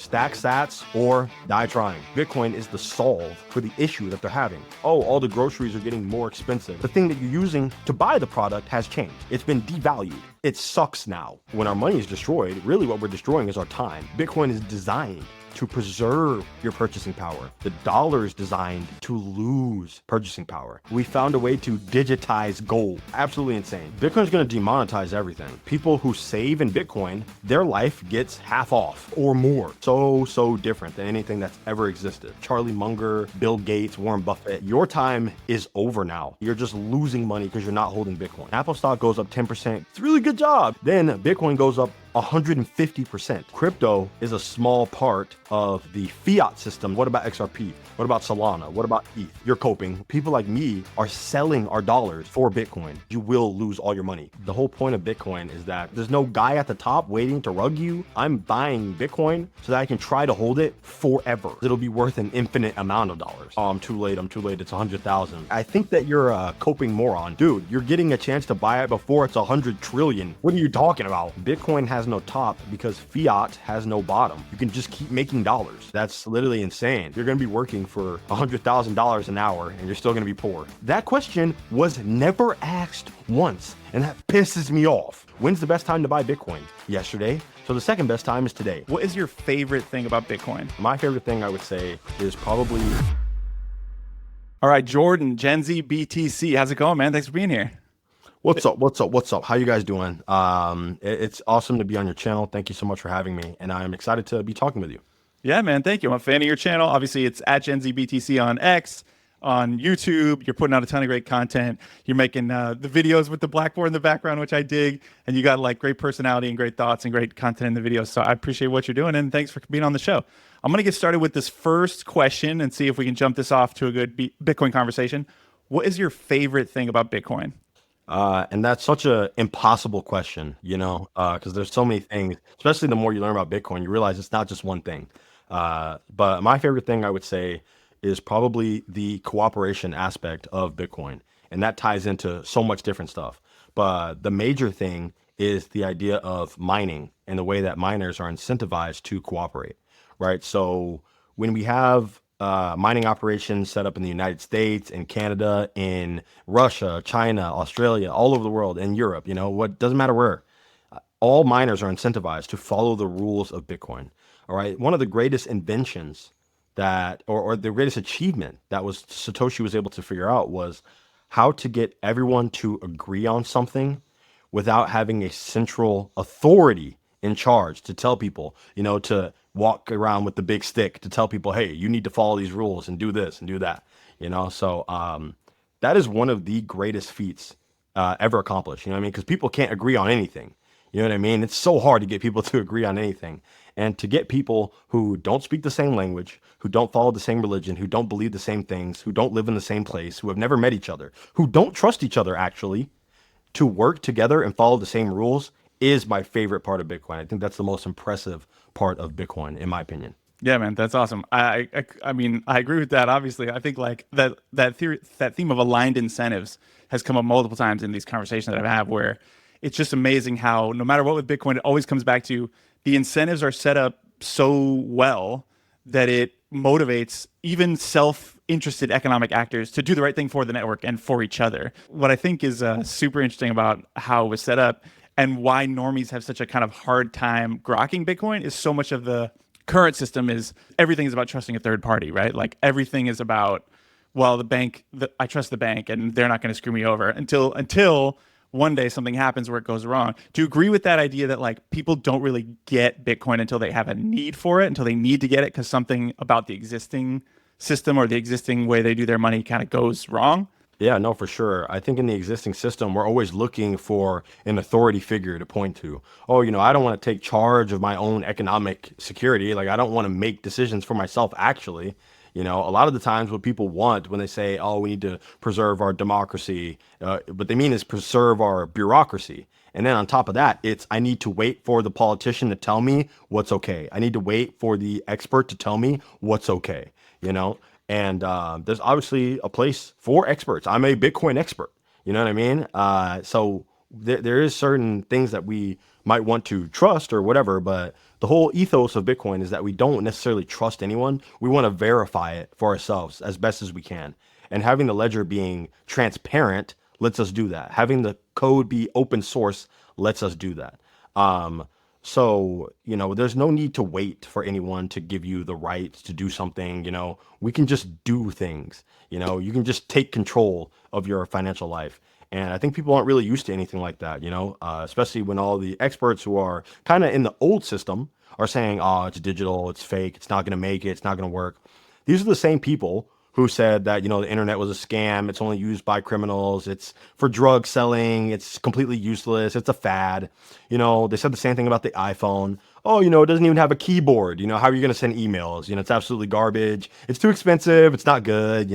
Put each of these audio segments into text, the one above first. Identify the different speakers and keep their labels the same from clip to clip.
Speaker 1: Stack sats or die trying. Bitcoin is the solve for the issue that they're having. Oh, all the groceries are getting more expensive. The thing that you're using to buy the product has changed. It's been devalued. It sucks now. When our money is destroyed, really what we're destroying is our time. Bitcoin is designed to preserve your purchasing power. The dollar is designed to lose purchasing power. We found a way to digitize gold. Absolutely insane. Bitcoin's gonna demonetize everything. People who save in Bitcoin, their life gets half off or more. So different than anything that's ever existed. Charlie Munger, Bill Gates, Warren Buffett, your time is over now. You're just losing money because you're not holding Bitcoin. Apple stock goes up 10%. It's a really good job. Then Bitcoin goes up 150%. Crypto is a small part of the fiat system. What about XRP? What about Solana? What about ETH? You're coping. People like me are selling our dollars for Bitcoin. You will lose all your money. The whole point of Bitcoin is that there's no guy at the top waiting to rug you. I'm buying Bitcoin so that I can try to hold it forever. It'll be worth an infinite amount of dollars. Oh, I'm too late. It's 100,000. I think that you're a coping moron. Dude, you're getting a chance to buy it before it's 100 trillion. What are you talking about? Bitcoin has no top because fiat has no bottom. You can just keep making dollars. That's literally insane. You're going to be working for $100,000 an hour and you're still going to be poor. That question was never asked once, and that pisses me off. When's the best time to buy Bitcoin? Yesterday. So the second best time is today.
Speaker 2: What is your favorite thing about Bitcoin?
Speaker 1: My favorite thing, I would say, is probably...
Speaker 2: All right, Jordan, GenZBTC. How's it going, man? Thanks for being here.
Speaker 1: What's up? How you guys doing? It's awesome to be on your channel. Thank you so much for having me, and I'm excited to be talking with you.
Speaker 2: Yeah, man, thank you. I'm a fan of your channel. Obviously, it's at GenZBTC on X, on YouTube. You're putting out a ton of great content. You're making the videos with the blackboard in the background, which I dig, and you got like great personality and great thoughts and great content in the videos. So I appreciate what you're doing, and thanks for being on the show. I'm gonna get started with this first question and see if we can jump this off to a good Bitcoin conversation. What is your favorite thing about Bitcoin?
Speaker 1: And that's such a impossible question, because there's so many things, especially the more you learn about Bitcoin, you realize it's not just one thing. But my favorite thing I would say is probably the cooperation aspect of Bitcoin. And that ties into so much different stuff. But the major thing is the idea of mining and the way that miners are incentivized to cooperate, right? So when we have mining operations set up in the United States, in Canada, in Russia, China, Australia, all over the world, in Europe, what doesn't matter where, all miners are incentivized to follow the rules of Bitcoin. All right. One of the greatest inventions or the greatest achievement that was Satoshi was able to figure out was how to get everyone to agree on something without having a central authority in charge to tell people, to walk around with the big stick to tell people, hey, you need to follow these rules and do this and do that, So that is one of the greatest feats ever accomplished, because people can't agree on anything. You know what I mean? It's so hard to get people to agree on anything. And to get people who don't speak the same language, who don't follow the same religion, who don't believe the same things, who don't live in the same place, who have never met each other, who don't trust each other, actually, to work together and follow the same rules is my favorite part of Bitcoin. I think that's the most impressive part of Bitcoin, in my opinion.
Speaker 2: Yeah, man, that's awesome. I mean, I agree with that. Obviously, I think like that theme of aligned incentives has come up multiple times in these conversations that I've had, where it's just amazing how no matter what with Bitcoin, it always comes back to the incentives are set up so well that it motivates even self-interested economic actors to do the right thing for the network and for each other. What I think is super interesting about how it was set up and why normies have such a kind of hard time grokking Bitcoin is so much of the current system is everything is about trusting a third party, right? Like everything is about, well, I trust the bank and they're not going to screw me over until one day something happens where it goes wrong. Do you agree with that idea that like people don't really get Bitcoin until they have a need for it, until they need to get it because something about the existing system or the existing way they do their money kind of goes wrong?
Speaker 1: Yeah, no, for sure. I think in the existing system, we're always looking for an authority figure to point to. Oh, I don't want to take charge of my own economic security. Like, I don't want to make decisions for myself, actually. A lot of the times what people want when they say, oh, we need to preserve our democracy, what they mean is preserve our bureaucracy. And then on top of that, I need to wait for the politician to tell me what's okay. I need to wait for the expert to tell me what's okay, And there's obviously a place for experts. I'm a Bitcoin expert. You know what I mean? So there is certain things that we might want to trust or whatever, but The whole ethos of Bitcoin is that we don't necessarily trust anyone. We want to verify it for ourselves as best as we can. And having the ledger being transparent lets us do that. Having the code be open source lets us do that. Um, so, there's no need to wait for anyone to give you the right to do something. We can just do things. You can just take control of your financial life. And I think people aren't really used to anything like that, especially when all the experts who are kind of in the old system are saying, oh, it's digital, it's fake, it's not going to make it, it's not going to work. These are the same people who said that, the internet was a scam, it's only used by criminals, it's for drug selling, it's completely useless, it's a fad. They said the same thing about the iPhone. Oh, it doesn't even have a keyboard. How are you going to send emails? It's absolutely garbage. It's too expensive. It's not good.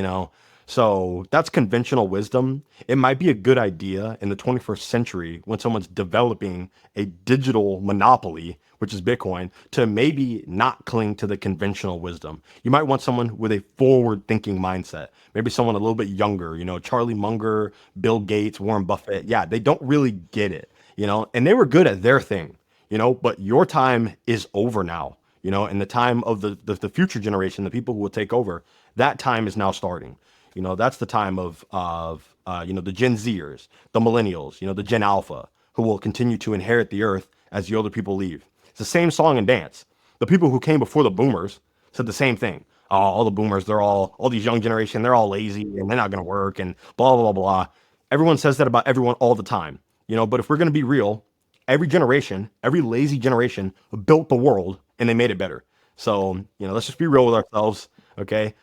Speaker 1: So that's conventional wisdom. It might be a good idea in the 21st century when someone's developing a digital monopoly, which is Bitcoin, to maybe not cling to the conventional wisdom. You might want someone with a forward thinking mindset, maybe someone a little bit younger, Charlie Munger, Bill Gates, Warren Buffett. Yeah, they don't really get it, and they were good at their thing, but your time is over now, and the time of the future generation, the people who will take over, that time is now starting. That's the time of the Gen Zers, the millennials, the Gen Alpha, who will continue to inherit the earth as the older people leave. It's the same song and dance. The people who came before the boomers said the same thing. Oh, all the boomers, all these young generation, they're all lazy and they're not going to work and blah, blah, blah, blah. Everyone says that about everyone all the time, but if we're going to be real, every generation, every lazy generation built the world and they made it better. So, let's just be real with ourselves. Okay.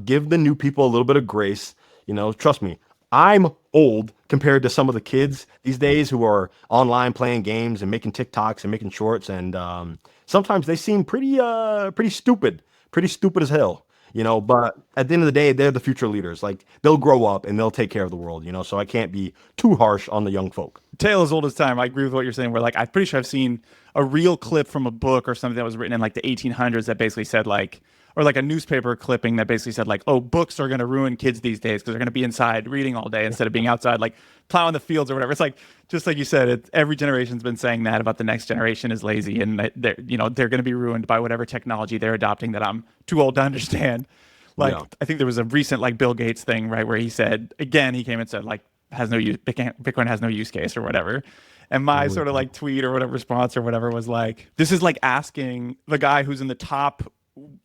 Speaker 1: Give the new people a little bit of grace. Trust me, I'm old compared to some of the kids these days who are online playing games and making TikToks and making shorts. And sometimes they seem pretty stupid as hell. But at the end of the day, they're the future leaders. Like they'll grow up and they'll take care of the world. So I can't be too harsh on the young folk.
Speaker 2: Tale as old as time. I agree with what you're saying. Where like I'm pretty sure I've seen a real clip from a book or something that was written in like the 1800s that basically said like, or like a newspaper clipping that basically said like, oh, books are going to ruin kids these days because they're going to be inside reading all day instead of being outside like plowing the fields or whatever. It's like just like you said, every generation's been saying that about the next generation is lazy and that they're going to be ruined by whatever technology they're adopting that I'm too old to understand. Like yeah. I think there was a recent like Bill Gates thing, right, where he said again, he came and said like has no use, Bitcoin has no use case or whatever. And my sort of like tweet or whatever response or whatever was like, this is like asking the guy who's in the top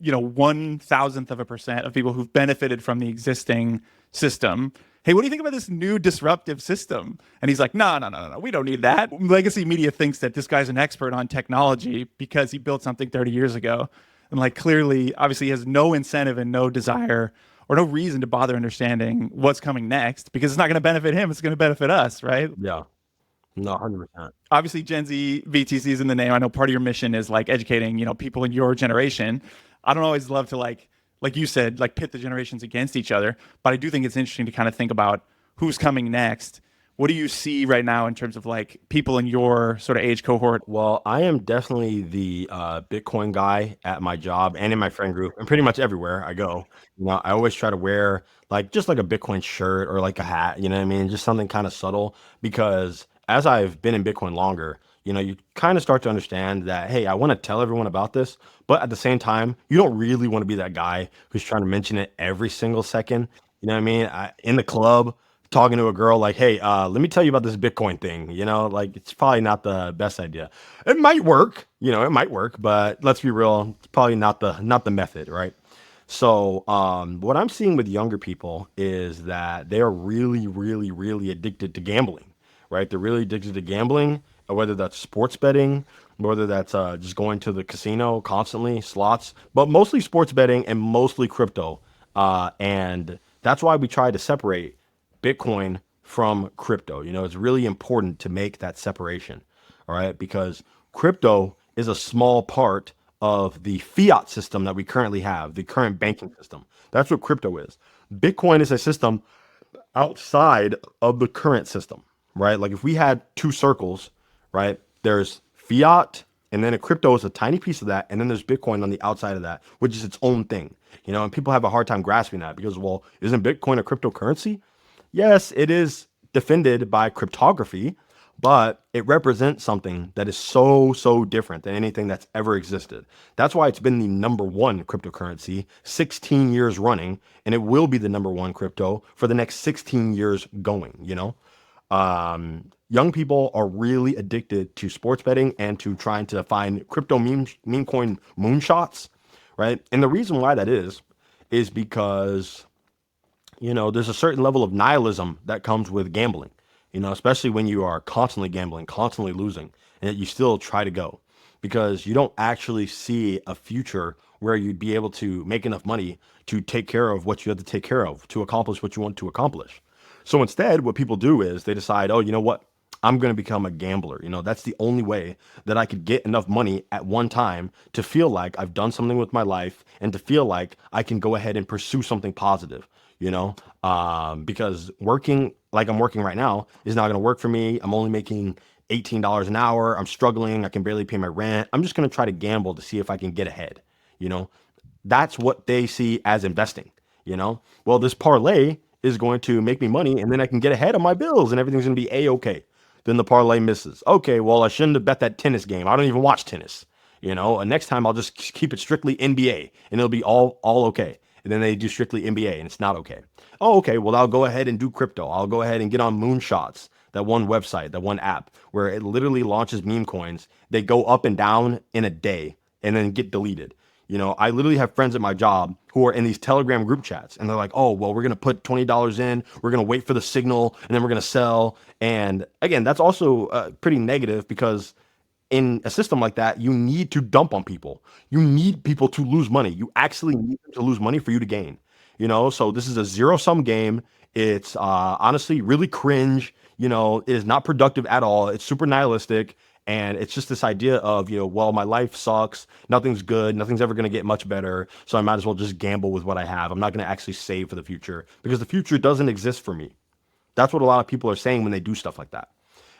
Speaker 2: 1,000th% of people who've benefited from the existing system. Hey, what do you think about this new disruptive system? And he's like, no, we don't need that. Legacy media thinks that this guy's an expert on technology because he built something 30 years ago. And like clearly, obviously, he has no incentive and no desire or no reason to bother understanding what's coming next because it's not going to benefit him. It's going to benefit us, right?
Speaker 1: Yeah. No, 100%.
Speaker 2: Obviously, GenZBTC is in the name. I know part of your mission is like educating, people in your generation. I don't always love to like you said, like pit the generations against each other, but I do think it's interesting to kind of think about who's coming next. What do you see right now in terms of like people in your sort of age cohort?
Speaker 1: Well, I am definitely the Bitcoin guy at my job and in my friend group and pretty much everywhere I go. I always try to wear like just like a Bitcoin shirt or like a hat, you know what I mean? Just something kind of subtle because as I've been in Bitcoin longer, you kind of start to understand that, hey, I want to tell everyone about this, but at the same time, you don't really want to be that guy who's trying to mention it every single second. You know what I mean? In the club, talking to a girl like, hey, let me tell you about this Bitcoin thing. Like it's probably not the best idea. It might work, but let's be real, it's probably not the method, right? So what I'm seeing with younger people is that they are really, really, really addicted to gambling, right? They're really addicted to gambling, whether that's sports betting, whether that's just going to the casino constantly, slots, but mostly sports betting and mostly crypto. And that's why we try to separate Bitcoin from crypto. It's really important to make that separation, all right? Because crypto is a small part of the fiat system that we currently have, the current banking system. That's what crypto is. Bitcoin is a system outside of the current system, right? Like if we had two circles, right? There's fiat and then a crypto is a tiny piece of that. And then there's Bitcoin on the outside of that, which is its own thing, and people have a hard time grasping that because, well, isn't Bitcoin a cryptocurrency? Yes, it is defended by cryptography, but it represents something that is so different than anything that's ever existed. That's why it's been the number one cryptocurrency 16 years running, and it will be the number one crypto for the next 16 years going, you know? Young people are really addicted to sports betting and to trying to find crypto meme coin moonshots, right? And the reason why that is because, you know, there's a certain level of nihilism that comes with gambling, you know, especially when you are constantly gambling, constantly losing, and yet you still try to go because you don't actually see a future where you'd be able to make enough money to take care of what you have to take care of, to accomplish what you want to accomplish. So instead, what people do is they decide, oh, you know what? I'm going to become a gambler. You know, that's the only way that I could get enough money at one time to feel like I've done something with my life and to feel like I can go ahead and pursue something positive, you know, because working like I'm working right now is not going to work for me. I'm only making $18 an hour. I'm struggling. I can barely pay my rent. I'm just going to try to gamble to see if I can get ahead, you know. That's what they see as investing, you know? Well, this parlay is going to make me money and then I can get ahead of my bills and everything's going to be a-okay. Then the parlay misses. Okay, well, I shouldn't have bet that tennis game. I don't even watch tennis, you know? And next time I'll just keep it strictly NBA and it'll be all okay. And then they do strictly NBA and it's not okay. Oh, okay, well, I'll go ahead and do crypto. I'll go ahead and get on Moonshots, that one website, that one app where it literally launches meme coins. They go up and down in a day and then get deleted. You know, I literally have friends at my job who are in these Telegram group chats and they're like, oh, well, we're going to put $20 in. We're going to wait for the signal and then we're going to sell. And again, that's also pretty negative because in a system like that, you need to dump on people. You need people to lose money. You actually need them to lose money for you to gain. You know, so this is a zero sum game. It's honestly really cringe. You know, it is not productive at all. It's super nihilistic. And it's just this idea of, you know, well, my life sucks. Nothing's good. Nothing's ever going to get much better. So I might as well just gamble with what I have. I'm not going to actually save for the future because the future doesn't exist for me. That's what a lot of people are saying when they do stuff like that.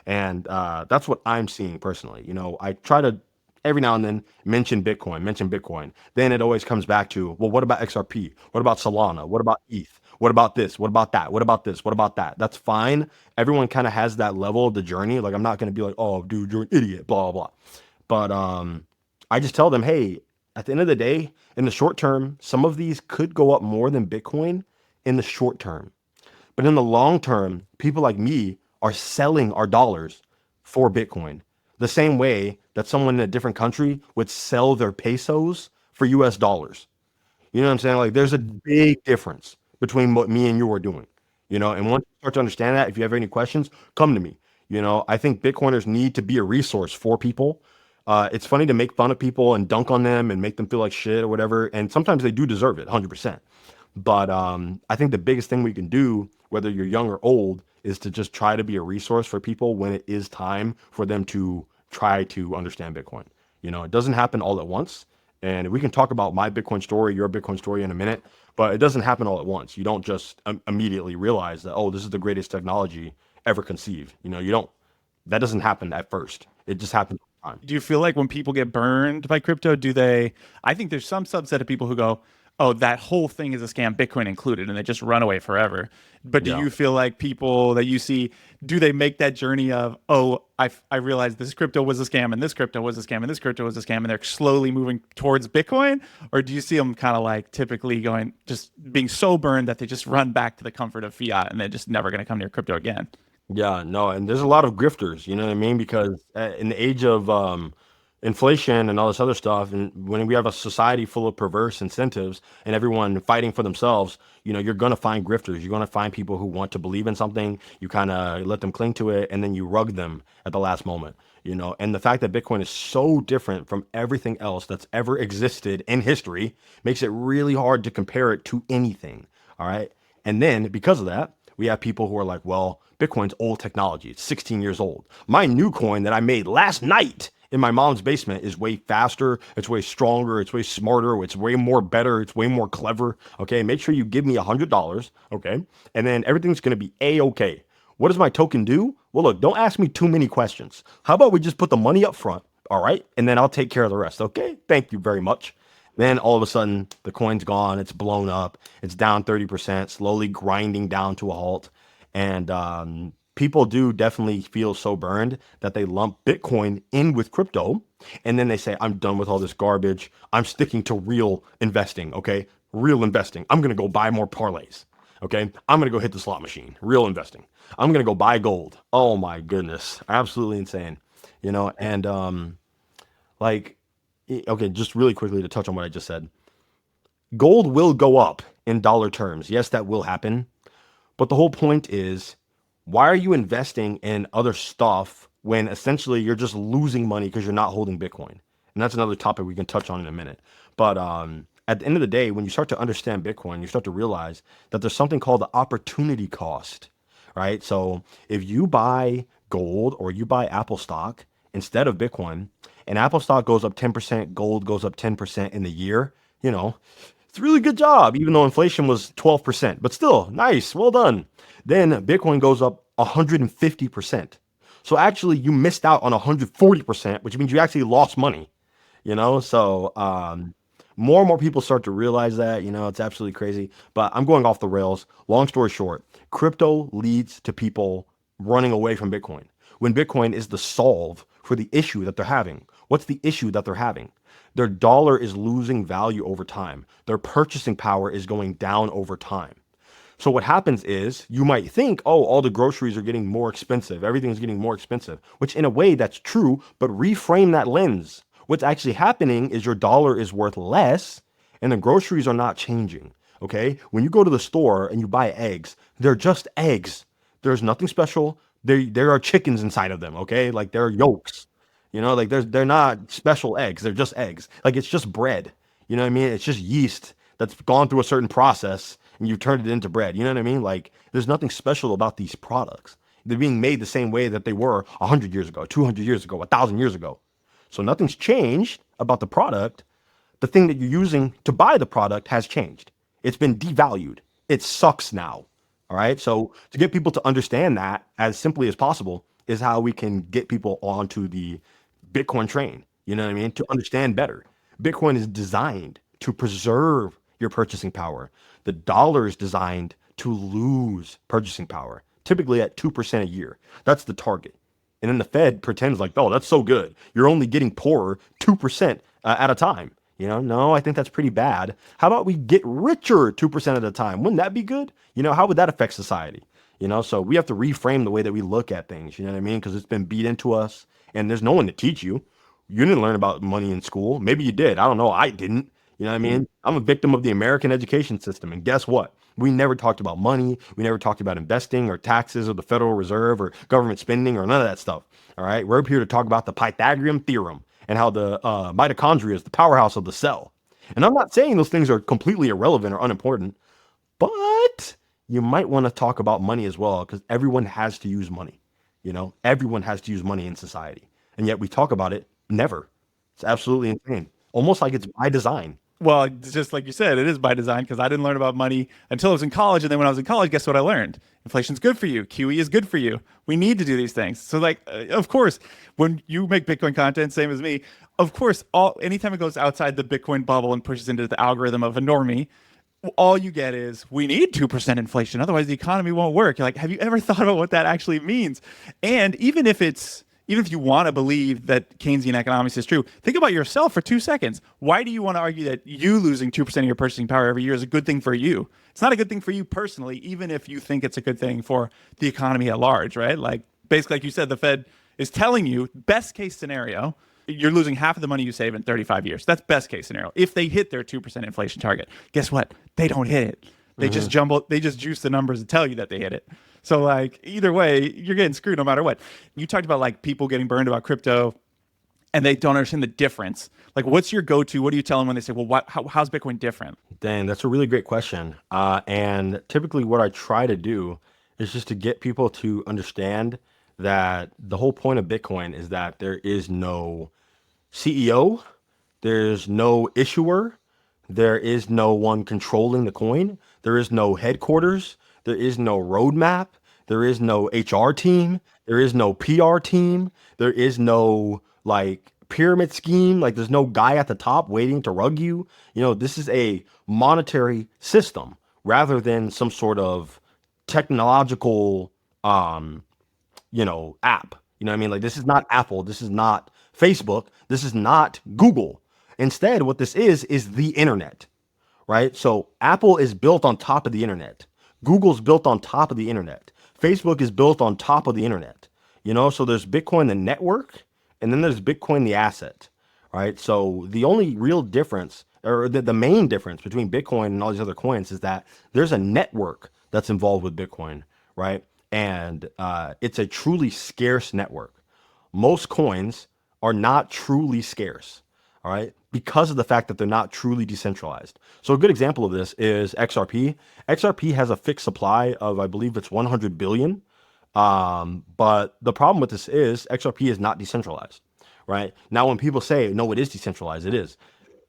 Speaker 1: And that's what I'm seeing personally. You know, I try to every now and then mention Bitcoin, mention Bitcoin. Then it always comes back to, well, what about XRP? What about Solana? What about ETH? What about this? What about that? What about this? What about that? That's fine. Everyone kind of has that level of the journey. Like, I'm not going to be like, oh, dude, you're an idiot, blah, blah, blah. But I just tell them, hey, at the end of the day, in the short term, some of these could go up more than Bitcoin in the short term. But in the long term, people like me are selling our dollars for Bitcoin the same way that someone in a different country would sell their pesos for US dollars. You know what I'm saying? Like there's a big difference between what me and you are doing, you know, and once you start to understand that, if you have any questions, come to me. You know, I think Bitcoiners need to be a resource for people. It's funny to make fun of people and dunk on them and make them feel like shit or whatever. And sometimes they do deserve it 100%. But I think the biggest thing we can do, whether you're young or old, is to just try to be a resource for people when it is time for them to try to understand Bitcoin. You know, it doesn't happen all at once. And we can talk about my Bitcoin story, your Bitcoin story in a minute, but it doesn't happen all at once. You don't just immediately realize that, oh, this is the greatest technology ever conceived. You know, you don't, that doesn't happen at first. It just happens over time.
Speaker 2: Do you feel like when people get burned by crypto, do they? I think there's some subset of people who go, "Oh, that whole thing is a scam, Bitcoin included," and they just run away forever. But do
Speaker 1: Yeah.
Speaker 2: you feel like people that you see, do they make that journey of, "Oh, I realized this crypto was a scam, and this crypto was a scam, and this crypto was a scam," and they're slowly moving towards Bitcoin? Or do you see them kind of like typically going, just being so burned that they just run back to the comfort of fiat and they're just never going to come near crypto again?
Speaker 1: Yeah, no, and there's a lot of grifters, you know what I mean? Because in the age of inflation and all this other stuff, and when we have a society full of perverse incentives and everyone fighting for themselves, you know, you're gonna find grifters. You're gonna find people who want to believe in something. You kind of let them cling to it, and then you rug them at the last moment. You know, and the fact that Bitcoin is so different from everything else that's ever existed in history makes it really hard to compare it to anything. All right. And then because of that, we have people who are like, well, Bitcoin's old technology. It's 16 years old. My new coin that I made last night in my mom's basement is way faster. It's way stronger. It's way smarter. It's way more better. It's way more clever. Okay. Make sure you give me $100. Okay. And then everything's going to be A-okay. What does my token do? Well, look, don't ask me too many questions. How about we just put the money up front? All right. And then I'll take care of the rest. Okay. Thank you very much. Then all of a sudden, the coin's gone. It's blown up. It's down 30%, slowly grinding down to a halt. And people do definitely feel so burned that they lump Bitcoin in with crypto. And then they say, I'm done with all this garbage. I'm sticking to real investing. Okay. Real investing. I'm going to go buy more parlays. Okay. I'm going to go hit the slot machine. Real investing. I'm going to go buy gold. Oh my goodness. Absolutely insane. And like, okay, just really quickly to touch on what I just said. Gold will go up in dollar terms. Yes, that will happen. But the whole point is, why are you investing in other stuff when essentially you're just losing money because you're not holding Bitcoin? And that's another topic we can touch on in a minute. But at the end of the day, when you start to understand Bitcoin, you start to realize that there's something called the opportunity cost, right? So if you buy gold or you buy Apple stock instead of Bitcoin, and Apple stock goes up 10%, gold goes up 10% in the year, it's a really good job, even though inflation was 12%, but still nice. Well done. Then Bitcoin goes up 150%. So actually you missed out on 140%, which means you actually lost money, So more and more people start to realize that, it's absolutely crazy. But I'm going off the rails. Long story short, crypto leads to people running away from Bitcoin when Bitcoin is the solve for the issue that they're having. What's the issue that they're having? Their dollar is losing value over time. Their purchasing power is going down over time. So what happens is you might think, oh, all the groceries are getting more expensive. Everything's getting more expensive, which in a way that's true, but reframe that lens. What's actually happening is your dollar is worth less and the groceries are not changing. Okay. When you go to the store and you buy eggs, they're just eggs. There's nothing special. There are chickens inside of them. Okay. Like they're yolks. Like they're not special eggs. They're just eggs. Like it's just bread. You know what I mean? It's just yeast that's gone through a certain process and you turned it into bread. You know what I mean? Like there's nothing special about these products. They're being made the same way that they were 100 years ago, 200 years ago, 1,000 years ago. So nothing's changed about the product. The thing that you're using to buy the product has changed. It's been devalued. It sucks now. All right. So to get people to understand that as simply as possible is how we can get people onto the Bitcoin train. You know what I mean? To understand better. Bitcoin is designed to preserve your purchasing power. The dollar is designed to lose purchasing power, typically at 2% a year. That's the target. And then the Fed pretends like, oh, that's so good. You're only getting poorer 2% at a time. No, I think that's pretty bad. How about we get richer 2% at a time? Wouldn't that be good? How would that affect society? So we have to reframe the way that we look at things. You know what I mean? Because it's been beat into us and there's no one to teach you. You didn't learn about money in school. Maybe you did. I don't know. I didn't. You know what I mean? I'm a victim of the American education system. And guess what? We never talked about money. We never talked about investing or taxes or the Federal Reserve or government spending or none of that stuff. All right. We're up here to talk about the Pythagorean theorem and how the mitochondria is the powerhouse of the cell. And I'm not saying those things are completely irrelevant or unimportant, but you might want to talk about money as well because everyone has to use money. Everyone has to use money in society. And yet we talk about it never. It's absolutely insane. Almost like it's by design.
Speaker 2: Well, just like you said, it is by design because I didn't learn about money until I was in college. And then when I was in college, guess what I learned? Inflation's good for you. QE is good for you. We need to do these things. So of course, when you make Bitcoin content, same as me, of course, anytime it goes outside the Bitcoin bubble and pushes into the algorithm of a normie, all you get is we need 2% inflation. Otherwise the economy won't work. You're like, have you ever thought about what that actually means? And even if you want to believe that Keynesian economics is true, think about yourself for 2 seconds. Why do you want to argue that you losing 2% of your purchasing power every year is a good thing for you? It's not a good thing for you personally, even if you think it's a good thing for the economy at large, right? Like basically, like you said, the Fed is telling you best case scenario, you're losing half of the money you save in 35 years. That's best case scenario. If they hit their 2% inflation target, guess what? They don't hit it. They just they just juice the numbers and tell you that they hit it. So like either way, you're getting screwed no matter what. You talked about like people getting burned about crypto and they don't understand the difference. Like what's your go-to? What do you tell them when they say, well, how's Bitcoin different?
Speaker 1: Dang, that's a really great question. And typically what I try to do is just to get people to understand that the whole point of Bitcoin is that there is no CEO, there's no issuer, there is no one controlling the coin, there is no headquarters, there is no roadmap, there is no HR team, there is no PR team, there is no like pyramid scheme, like there's no guy at the top waiting to rug you. This is a monetary system rather than some sort of technological app. You know what I mean? Like, this is not Apple. This is not Facebook. This is not Google. Instead, what this is the internet, right? So Apple is built on top of the internet. Google's built on top of the internet. Facebook is built on top of the internet. So there's Bitcoin, the network, and then there's Bitcoin, the asset, right? So the only real difference, or the main difference between Bitcoin and all these other coins, is that there's a network that's involved with Bitcoin, right? And it's a truly scarce network. Most coins are not truly scarce, all right, because of the fact that they're not truly decentralized. So a good example of this is XRP. XRP has a fixed supply of, I believe it's 100 billion. But the problem with this is XRP is not decentralized, right? Now, when people say, no, it is decentralized, it is.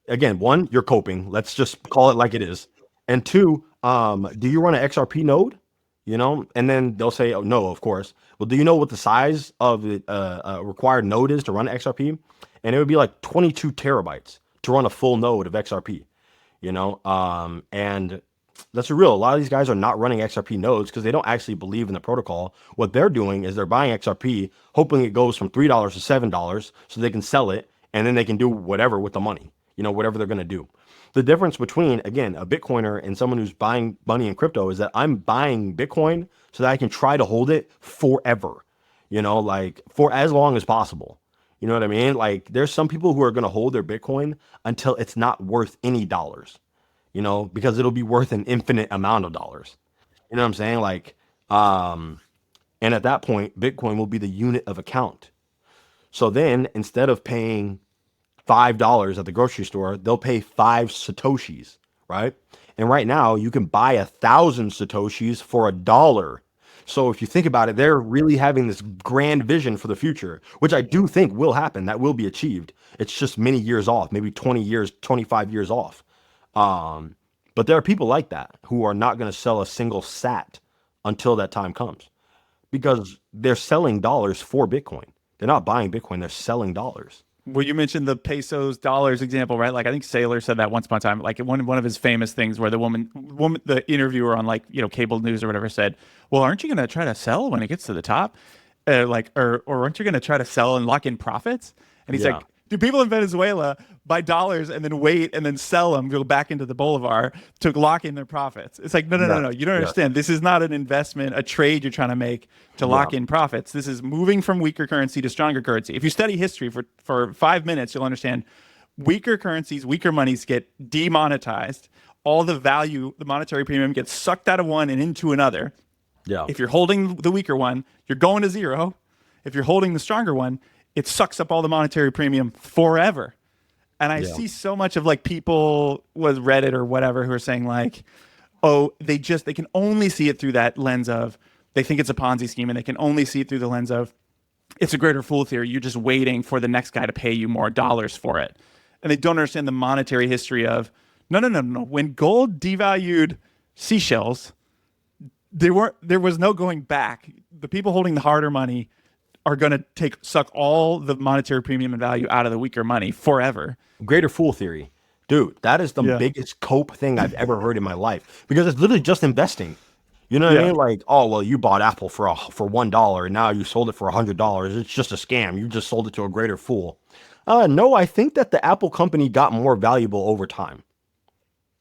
Speaker 1: Again, one, you're coping. Let's just call it like it is. And two, do you run an XRP node? And then they'll say, oh, no, of course. Well, do you know what the size of the required node is to run XRP? And it would be like 22 terabytes to run a full node of XRP, and that's real. A lot of these guys are not running XRP nodes because they don't actually believe in the protocol. What they're doing is they're buying XRP, hoping it goes from $3 to $7 so they can sell it, and then they can do whatever with the money, whatever they're going to do. The difference between, again, a Bitcoiner and someone who's buying money in crypto is that I'm buying Bitcoin so that I can try to hold it forever, like for as long as possible. You know what I mean? Like, there's some people who are going to hold their Bitcoin until it's not worth any dollars, because it'll be worth an infinite amount of dollars. You know what I'm saying? Like, and at that point, Bitcoin will be the unit of account. So then instead of paying $5 at the grocery store, they'll pay 5 Satoshis, right? And right now you can buy 1,000 Satoshis for $1. So if you think about it, they're really having this grand vision for the future, which I do think will happen. That will be achieved. It's just many years off, maybe 20 years, 25 years off. But there are people like that who are not going to sell a single sat until that time comes, because they're selling dollars for Bitcoin. They're not buying Bitcoin. They're selling dollars.
Speaker 2: Well, you mentioned the pesos dollars example, right? Like, I think Saylor said that once upon a time, like one of his famous things where the woman, the interviewer on, like, cable news or whatever said, well, aren't you going to try to sell when it gets to the top? Or aren't you going to try to sell and lock in profits? And he's
Speaker 1: Yeah.
Speaker 2: like, do people in Venezuela buy dollars and then wait and then sell them, go back into the bolivar to lock in their profits? It's like, no. You don't understand. This is not an investment, a trade you're trying to make to lock in profits. This is moving from weaker currency to stronger currency. If you study history for 5 minutes, you'll understand weaker currencies, weaker monies get demonetized. All the value, the monetary premium gets sucked out of one and into another.
Speaker 1: Yeah.
Speaker 2: If you're holding the weaker one, you're going to zero. If you're holding the stronger one, it sucks up all the monetary premium forever. And I see so much of, like, people with Reddit or whatever who are saying, like, oh, they can only see it through that lens of, they think it's a Ponzi scheme, and they can only see it through the lens of, it's a greater fool theory. You're just waiting for the next guy to pay you more dollars for it. And they don't understand the monetary history of, no. When gold devalued seashells, there was no going back. The people holding the harder money are going to suck all the monetary premium and value out of the weaker money forever.
Speaker 1: Greater fool theory. Dude, that is the biggest cope thing I've ever heard in my life, because it's literally just investing. You know what I mean? Like, oh, well, you bought Apple for $1 and now you sold it for $100. It's just a scam. You just sold it to a greater fool. No, I think that the Apple company got more valuable over time.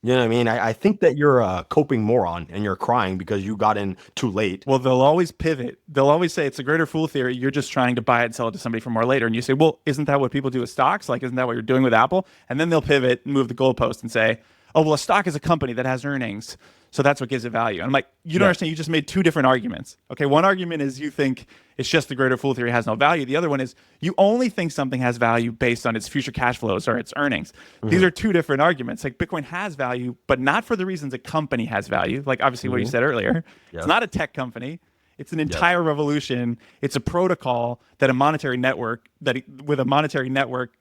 Speaker 1: You know what I mean? I think that you're a coping moron and you're crying because you got in too late.
Speaker 2: Well, they'll always pivot. They'll always say it's a greater fool theory. You're just trying to buy it and sell it to somebody for more later. And you say, well, isn't that what people do with stocks? Like, isn't that what you're doing with Apple? And then they'll pivot and move the goalpost and say, oh, well, a stock is a company that has earnings, so that's what gives it value. And I'm like, you don't understand. You just made 2 different arguments. Okay, one argument is you think it's just the greater fool theory has no value. The other one is you only think something has value based on its future cash flows or its earnings. These are 2 different arguments. Like, Bitcoin has value, but not for the reasons a company has value. Like, obviously what you said earlier. It's not a tech company. It's an entire revolution. It's a protocol that with a monetary network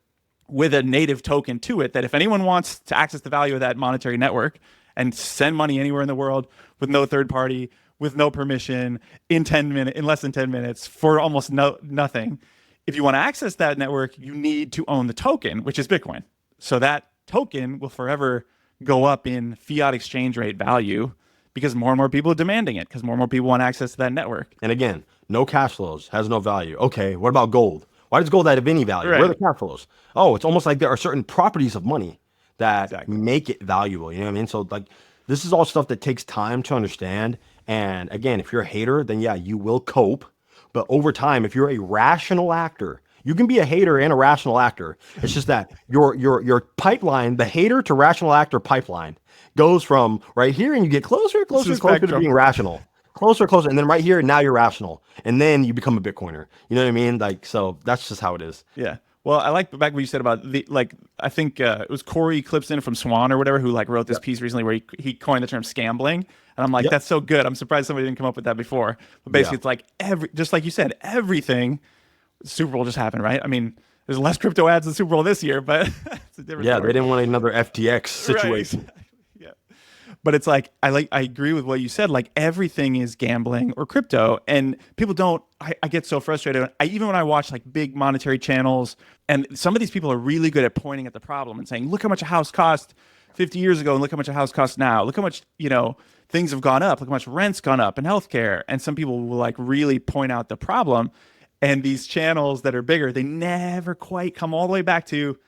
Speaker 2: with a native token to it, that if anyone wants to access the value of that monetary network and send money anywhere in the world with no third party, with no permission, in less than 10 minutes for almost nothing, if you want to access that network, you need to own the token, which is Bitcoin. So that token will forever go up in fiat exchange rate value because more and more people are demanding it, because more and more people want access to that network.
Speaker 1: And again, no cash flows, has no value. Okay, what about gold? Why does gold have any value? Where are
Speaker 2: Right.
Speaker 1: the cash flows? Oh, it's almost like there are certain properties of money that
Speaker 2: Exactly.
Speaker 1: make it valuable. You know what I mean? So like this is all stuff that takes time to understand. And again, if you're a hater, then yeah, you will cope. But over time, if you're a rational actor, you can be a hater and a rational actor. It's just that your pipeline, the hater to rational actor pipeline, goes from right here and you get closer,
Speaker 2: It's
Speaker 1: closer,
Speaker 2: the
Speaker 1: closer to
Speaker 2: spectrum.
Speaker 1: being rational. Closer, closer, and then right here, now you're rational, and then you become a Bitcoiner. You know what I mean? Like, so that's just how it is.
Speaker 2: Yeah. Well, I like back what you said about the like. I think it was Corey Clipson from Swan or whatever who like wrote this
Speaker 1: Yep.
Speaker 2: piece recently where he coined the term scambling, and I'm like,
Speaker 1: Yep.
Speaker 2: that's so good. I'm surprised somebody didn't come up with that before. But
Speaker 1: Yeah.
Speaker 2: basically, it's like just like you said, everything. Super Bowl just happened, right? I mean, there's less crypto ads in Super Bowl this year, but it's a different
Speaker 1: Yeah. They
Speaker 2: story.
Speaker 1: didn't want another FTX
Speaker 2: Right.
Speaker 1: situation.
Speaker 2: Yeah. But it's like I agree with what you said. Like everything is gambling or crypto, and people don't. I get so frustrated. Even when I watch like big monetary channels, and some of these people are really good at pointing at the problem and saying, "Look how much a house cost 50 years ago, and look how much a house costs now. Look how much things have gone up. Look how much rent's gone up in healthcare." And some people will like really point out the problem. And these channels that are bigger, they never quite come all the way back to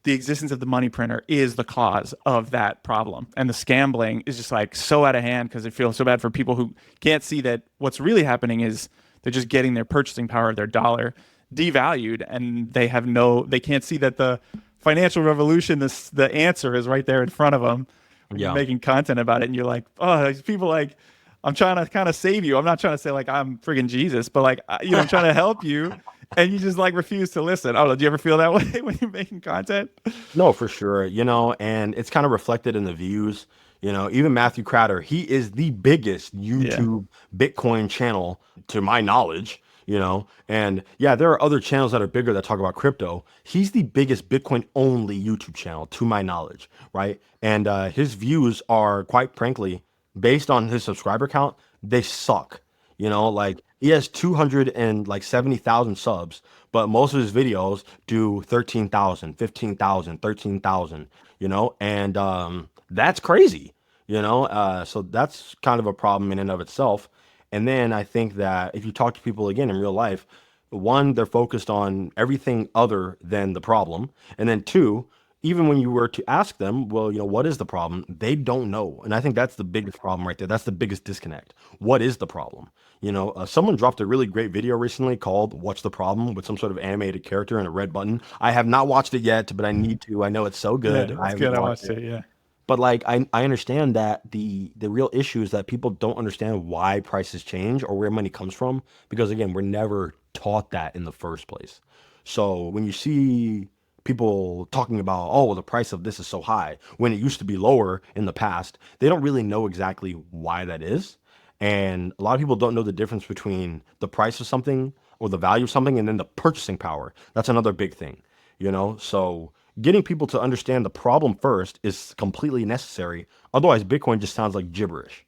Speaker 2: the existence of the money printer is the cause of that problem. And the scambling is just like so out of hand because it feels so bad for people who can't see that what's really happening is they're just getting their purchasing power of their dollar devalued, and they can't see that the financial revolution, the answer is right there in front of them when you're
Speaker 1: Yeah.
Speaker 2: making content about it. And you're like, oh, these people like, I'm trying to kind of save you. I'm not trying to say like I'm friggin' Jesus, but like, I'm trying to help you. And you just like refuse to listen. Oh, do you ever feel that way when you're making content?
Speaker 1: No, for sure. And it's kind of reflected in the views. Even Matthew Crowder, he is the biggest
Speaker 2: Yeah.
Speaker 1: YouTube Bitcoin channel to my knowledge. And yeah, there are other channels that are bigger that talk about crypto. He's the biggest Bitcoin only YouTube channel to my knowledge, right? And his views are quite frankly, based on his subscriber count, they suck. Like he has 270,000 subs, but most of his videos do 13,000, 15,000, 13,000. And that's crazy, so that's kind of a problem in and of itself. And then I think that if you talk to people again in real life, one, they're focused on everything other than the problem. And then two, even when you were to ask them, well, what is the problem? They don't know. And I think that's the biggest problem right there. That's the biggest disconnect. What is the problem? Someone dropped a really great video recently called What's the Problem with some sort of animated character and a red button. I have not watched it yet, but I need to. I know it's so
Speaker 2: Yeah,
Speaker 1: good. I
Speaker 2: it's
Speaker 1: haven't
Speaker 2: good. I
Speaker 1: watched
Speaker 2: watched
Speaker 1: it.
Speaker 2: it. Yeah.
Speaker 1: But like I understand that the real issue is that people don't understand why prices change or where money comes from because again, we're never taught that in the first place. So when you see people talking about, oh, well, the price of this is so high when it used to be lower in the past, they don't really know exactly why that is. And a lot of people don't know the difference between the price of something or the value of something and then the purchasing power. That's another big thing. So getting people to understand the problem first is completely necessary. Otherwise, Bitcoin just sounds like gibberish.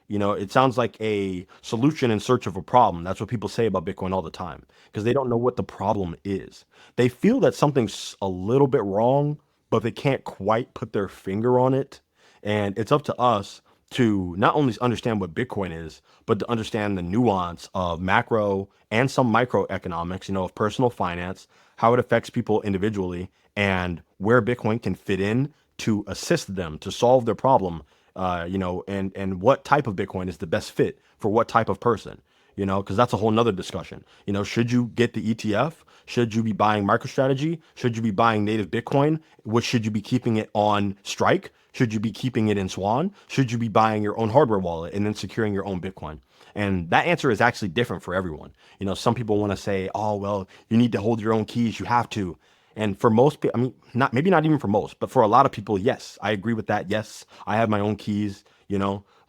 Speaker 1: It sounds like a solution in search of a problem. That's what people say about Bitcoin all the time because they don't know what the problem is. They feel that something's a little bit wrong, but they can't quite put their finger on it. And it's up to us to not only understand what Bitcoin is, but to understand the nuance of macro and some microeconomics, of personal finance, how it affects people individually, and where Bitcoin can fit in to assist them to solve their problem, and what type of Bitcoin is the best fit for what type of person, because that's a whole nother discussion. Should you get the ETF? Should you be buying MicroStrategy? Should you be buying native Bitcoin? Which should you be keeping it on Strike? Should you be keeping it in Swan? Should you be buying your own hardware wallet and then securing your own Bitcoin? And that answer is actually different for everyone. Some people want to say, oh, well, you need to hold your own keys. You have to. And for most people, I mean, not even for most, but for a lot of people, yes, I agree with that. Yes, I have my own keys.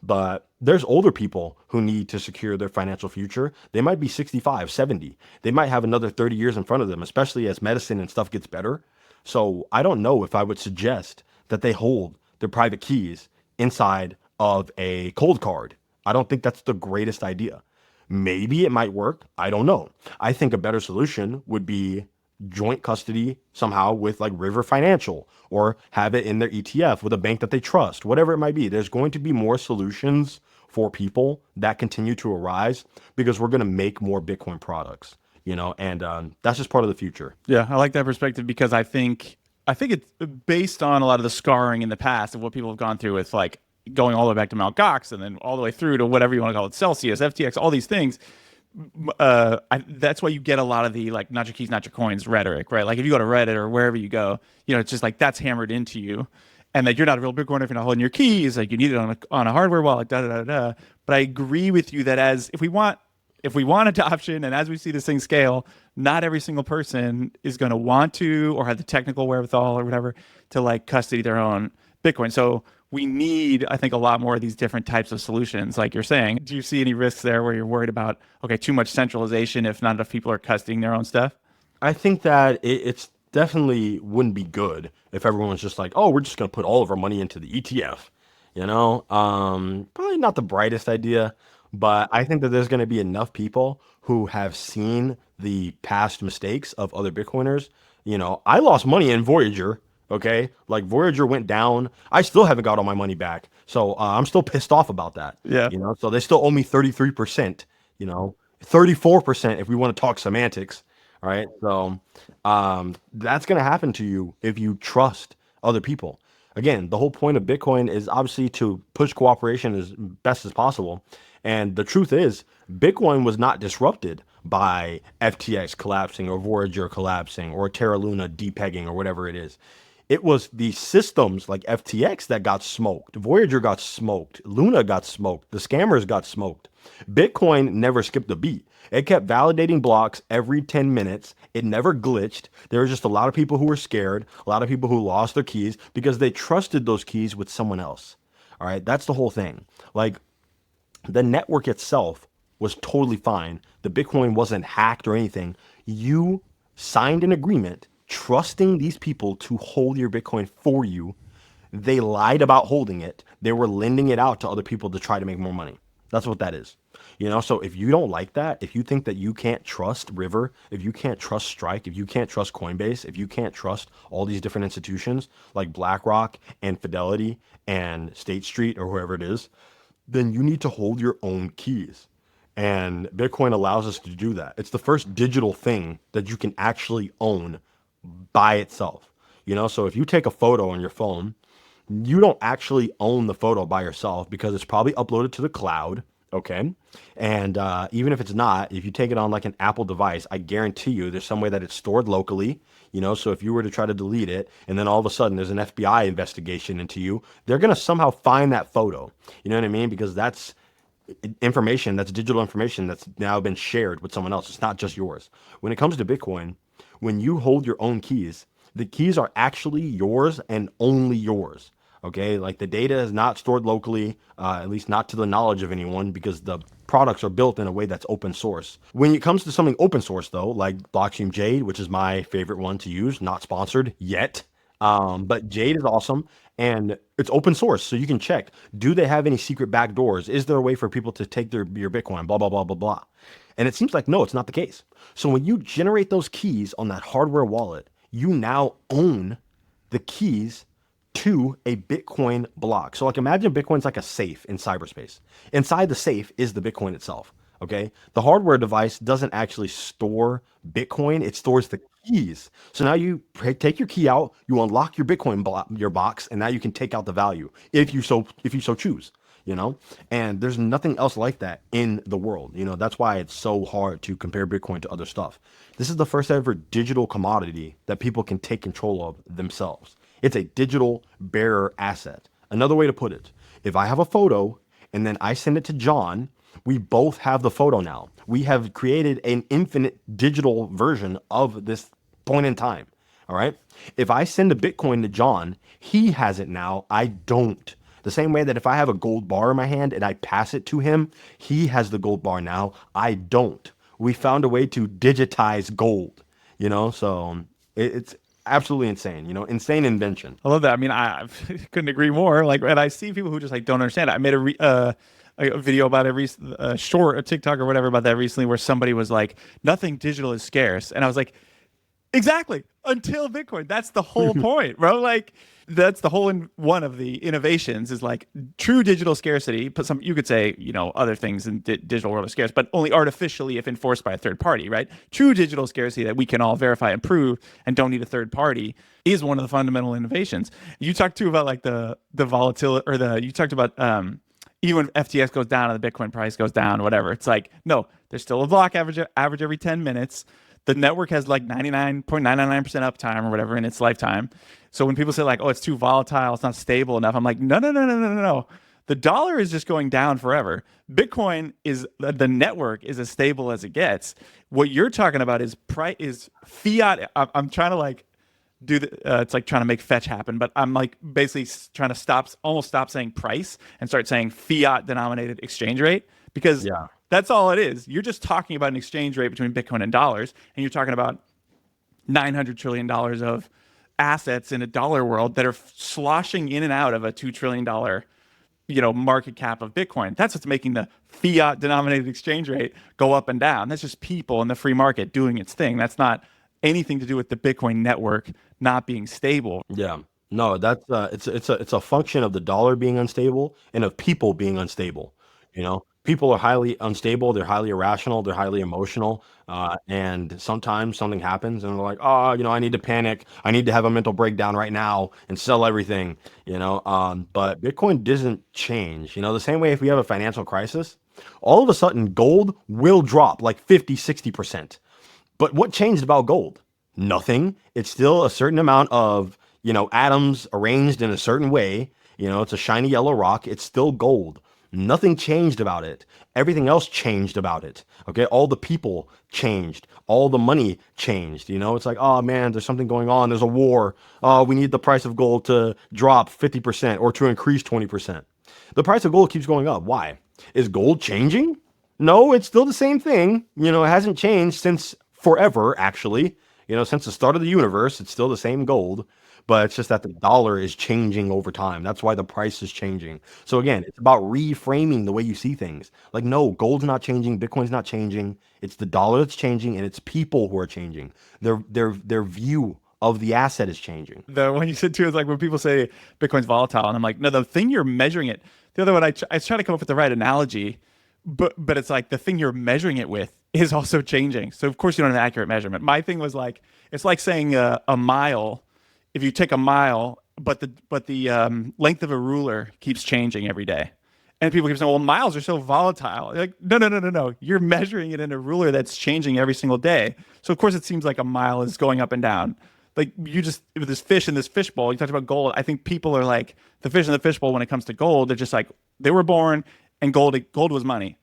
Speaker 1: But there's older people who need to secure their financial future. They might be 65, 70. They might have another 30 years in front of them, especially as medicine and stuff gets better. So I don't know if I would suggest that they hold their private keys inside of a cold card. I don't think that's the greatest idea. Maybe it might work. I don't know. I think a better solution would be joint custody somehow with like River Financial or have it in their ETF with a bank that they trust, whatever it might be. There's going to be more solutions for people that continue to arise because we're going to make more Bitcoin products, and that's just part of the future.
Speaker 2: Yeah, I like that perspective because I think it's based on a lot of the scarring in the past of what people have gone through with like going all the way back to Mt. Gox and then all the way through to whatever you want to call it, Celsius, FTX, all these things. That's why you get a lot of the like not your keys, not your coins rhetoric, right? Like if you go to Reddit or wherever you go, it's just like that's hammered into you, and that you're not a real Bitcoiner if you're not holding your keys. Like you need it on a hardware wallet, da da da da. But I agree with you that if we want adoption and as we see this thing scale, not every single person is going to want to or have the technical wherewithal or whatever to like custody their own Bitcoin. So we need, I think, a lot more of these different types of solutions, like you're saying. Do you see any risks there where you're worried about, okay, too much centralization if not enough people are custodying their own stuff?
Speaker 1: I think that it's definitely wouldn't be good if everyone was just like, oh, we're just going to put all of our money into the ETF. Probably not the brightest idea, but I think that there's going to be enough people who have seen the past mistakes of other Bitcoiners. I lost money in Voyager. Okay, like Voyager went down. I still haven't got all my money back, so I'm still pissed off about that.
Speaker 2: Yeah.
Speaker 1: So they still owe me 33%. 34% if we want to talk semantics. All right, so that's gonna happen to you if you trust other people. Again, the whole point of Bitcoin is obviously to push cooperation as best as possible. And the truth is, Bitcoin was not disrupted by FTX collapsing or Voyager collapsing or Terra Luna depegging or whatever it is. It was the systems like FTX that got smoked. Voyager got smoked. Luna got smoked. The scammers got smoked. Bitcoin never skipped a beat. It kept validating blocks every 10 minutes. It never glitched. There were just a lot of people who were scared, a lot of people who lost their keys because they trusted those keys with someone else. All right, that's the whole thing. Like the network itself was totally fine. The Bitcoin wasn't hacked or anything. You signed an agreement trusting these people to hold your Bitcoin for you. They lied about holding it. They were lending it out to other people to try to make more money. That's what that is. So if you don't like that, if you think that you can't trust River, if you can't trust Strike, if you can't trust Coinbase, if you can't trust all these different institutions like BlackRock and Fidelity and State Street or whoever it is, then you need to hold your own keys. And Bitcoin allows us to do that. It's the first digital thing that you can actually own by itself. So if you take a photo on your phone, you don't actually own the photo by yourself because it's probably uploaded to the cloud. Okay. And even if it's not, if you take it on like an Apple device, I guarantee you there's some way that it's stored locally. So if you were to try to delete it and then all of a sudden there's an FBI investigation into you, they're going to somehow find that photo. You know what I mean? Because that's information, that's digital information that's now been shared with someone else. It's not just yours. When it comes to Bitcoin, when you hold your own keys, the keys are actually yours and only yours. Okay, like the data is not stored locally, at least not to the knowledge of anyone, because the products are built in a way that's open source. When it comes to something open source, though, like Blockstream Jade, which is my favorite one to use, not sponsored yet, but Jade is awesome and it's open source, so you can check. Do they have any secret backdoors? Is there a way for people to take your Bitcoin? Blah blah blah blah blah. And it seems like no, it's not the case. So when you generate those keys on that hardware wallet, you now own the keys to a Bitcoin block. So like imagine Bitcoin's like a safe in cyberspace. Inside the safe is the Bitcoin itself. Okay. The hardware device doesn't actually store Bitcoin. It stores the keys. So now you take your key out, you unlock your Bitcoin your box, and now you can take out the value if you so choose. And there's nothing else like that in the world. That's why it's so hard to compare Bitcoin to other stuff. This is the first ever digital commodity that people can take control of themselves. It's a digital bearer asset. Another way to put it, if I have a photo and then I send it to John, we both have the photo now. We have created an infinite digital version of this point in time. All right. If I send a Bitcoin to John, he has it now. I don't. The same way that if I have a gold bar in my hand and I pass it to him, he has the gold bar now. I don't. We found a way to digitize gold, so it's absolutely insane, insane invention.
Speaker 2: I love that. I mean, I couldn't agree more. Like, and I see people who just like don't understand it. I made a video about a short, a TikTok or whatever about that recently, where somebody was like, "Nothing digital is scarce," and I was like, Exactly. Until Bitcoin. That's the whole point, bro. Like that's the whole one of the innovations is like true digital scarcity. But some you could say, other things in digital world are scarce, but only artificially if enforced by a third party, right? True digital scarcity that we can all verify and prove and don't need a third party is one of the fundamental innovations. You talked too about like the volatility or you talked about even when FTX goes down and the Bitcoin price goes down, whatever. It's like, no, there's still a block average every 10 minutes. The network has like 99.999% uptime or whatever in its lifetime. So when people say like, oh, it's too volatile, it's not stable enough, I'm like, no, no, no, no, no, no, no. The dollar is just going down forever. Bitcoin is the network is as stable as it gets. What you're talking about is fiat. I'm trying to like it's like trying to make fetch happen, but I'm like basically trying to almost stop saying price and start saying fiat denominated exchange rate because
Speaker 1: Yeah.
Speaker 2: that's all it is. You're just talking about an exchange rate between Bitcoin and dollars, and you're talking about $900 trillion of assets in a dollar world that are sloshing in and out of a $2 trillion market cap of Bitcoin. That's what's making the fiat denominated exchange rate go up and down. That's just people in the free market doing its thing. That's not anything to do with the Bitcoin network not being stable.
Speaker 1: Yeah. No, that's it's a function of the dollar being unstable and of people being unstable. People are highly unstable, they're highly irrational, they're highly emotional, and sometimes something happens and they're like, oh, I need to panic, I need to have a mental breakdown right now and sell everything. But Bitcoin doesn't change. The same way if we have a financial crisis, all of a sudden gold will drop like 50, 60%. But what changed about gold? Nothing. It's still a certain amount of, atoms arranged in a certain way. It's a shiny yellow rock. It's still gold. Nothing changed about it. Everything else changed about it. Okay. All the people changed. All the money changed. It's like, oh man, there's something going on. There's a war. Oh, we need the price of gold to drop 50% or to increase 20%. The price of gold keeps going up. Why? Is gold changing? No, it's still the same thing. It hasn't changed since forever, actually. Since the start of the universe, it's still the same gold, but it's just that the dollar is changing over time. That's why the price is changing. So again, it's about reframing the way you see things. Like, no, gold's not changing, Bitcoin's not changing. It's the dollar that's changing, and it's people who are changing. Their view of the asset is changing.
Speaker 2: The one you said too is like when people say Bitcoin's volatile, and I'm like, no, the thing you're measuring it. The other one I try to come up with the right analogy, but it's like the thing you're measuring it with is also changing. So of course you don't have an accurate measurement. My thing was like it's like saying a mile. If you take a mile, but the length of a ruler keeps changing every day, and people keep saying, "Well, miles are so volatile." Like, no, no, no, no, no. You're measuring it in a ruler that's changing every single day. So of course it seems like a mile is going up and down. Like you just with this fish in this fishbowl. You talked about gold. I think people are like the fish in the fishbowl when it comes to gold. They're just like they were born and gold was money.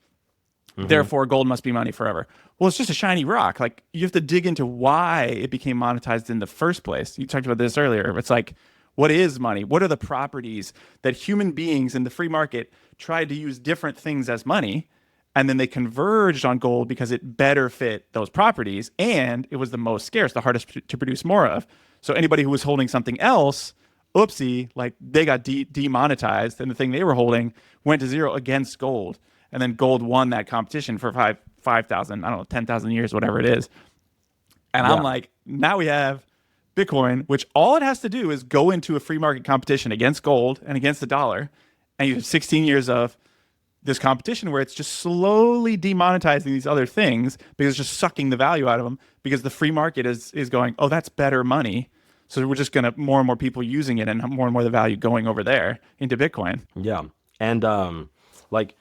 Speaker 2: Therefore, gold must be money forever. Well, it's just a shiny rock. Like you have to dig into why it became monetized in the first place. You talked about this earlier. It's like, what is money? What are the properties that human beings in the free market tried to use different things as money, and then they converged on gold because it better fit those properties, and it was the most scarce, the hardest to produce more of. So anybody who was holding something else, oopsie, like they got demonetized, and the thing they were holding went to zero against gold. And then gold won that competition for 5,000, I don't know, 10,000 years, whatever it is. And I'm
Speaker 1: Yeah.
Speaker 2: like, now we have Bitcoin, which all it has to do is go into a free market competition against gold and against the dollar. And you have 16 years of this competition where it's just slowly demonetizing these other things because it's just sucking the value out of them because the free market is going, oh, that's better money. So we're just going to more and more people using it and more the value going over there into Bitcoin.
Speaker 1: Yeah. And like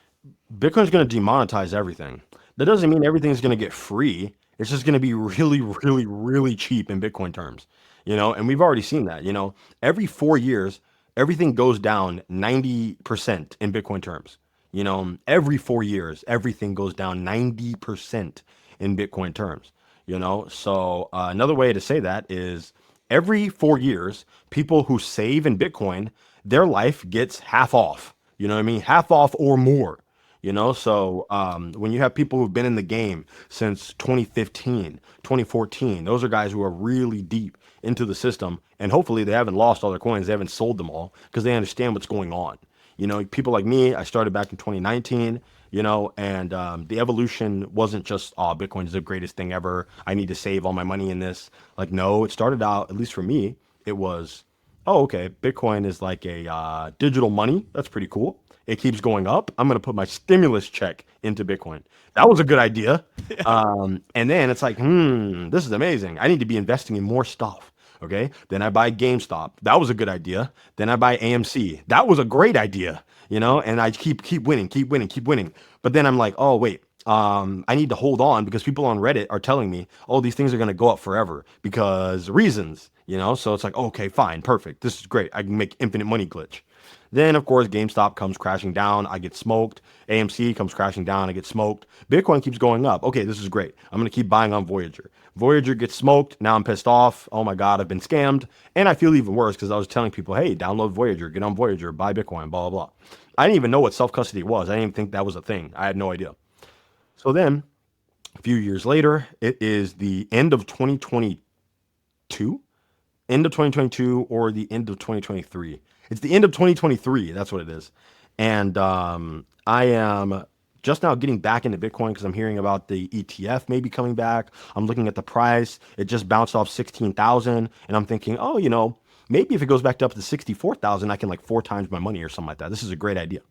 Speaker 1: Bitcoin's going to demonetize everything. That doesn't mean everything's going to get free. It's just going to be really, really, really cheap in Bitcoin terms. And we've already seen that. Every 4 years, everything goes down 90% in Bitcoin terms. Every 4 years, everything goes down 90% in Bitcoin terms. So another way to say that is every 4 years, people who save in Bitcoin, their life gets half off. You know what I mean? Half off or more. So when you have people who've been in the game since 2015, 2014, those are guys who are really deep into the system, and hopefully they haven't lost all their coins, they haven't sold them all because they understand what's going on. You know, people like me, I started back in 2019, you know, and the evolution wasn't just, oh, Bitcoin is the greatest thing ever. I need to save all my money in this. Like, no, it started out, at least for me, it was, oh, okay, Bitcoin is like a digital money. That's pretty cool. It keeps going up. I'm going to put my stimulus check into Bitcoin. That was a good idea. And then it's like, this is amazing. I need to be investing in more stuff. Okay. Then I buy GameStop. That was a good idea. Then I buy AMC. That was a great idea. You know, and I keep winning, keep winning, keep winning. But then I'm like, oh wait, I need to hold on because people on Reddit are telling me, oh, these things are going to go up forever because reasons, you know? So it's like, okay, fine, perfect. This is great. I can make infinite money glitch. Then, of course, GameStop comes crashing down. I get smoked. AMC comes crashing down. I get smoked. Bitcoin keeps going up. Okay, this is great. I'm going to keep buying on Voyager. Voyager gets smoked. Now I'm pissed off. Oh my God, I've been scammed. And I feel even worse because I was telling people, hey, download Voyager, get on Voyager, buy Bitcoin, blah, blah, blah. I didn't even know what self-custody was. I didn't even think that was a thing. I had no idea. So then, a few years later, it is the end of 2022, or the end of 2023. It's the end of 2023. That's what it is. And I am just now getting back into Bitcoin because I'm hearing about the ETF maybe coming back. I'm looking at the price. It just bounced off 16,000. And I'm thinking, oh, you know, maybe if it goes back up to 64,000, I can like 4 times my money or something like that. This is a great idea.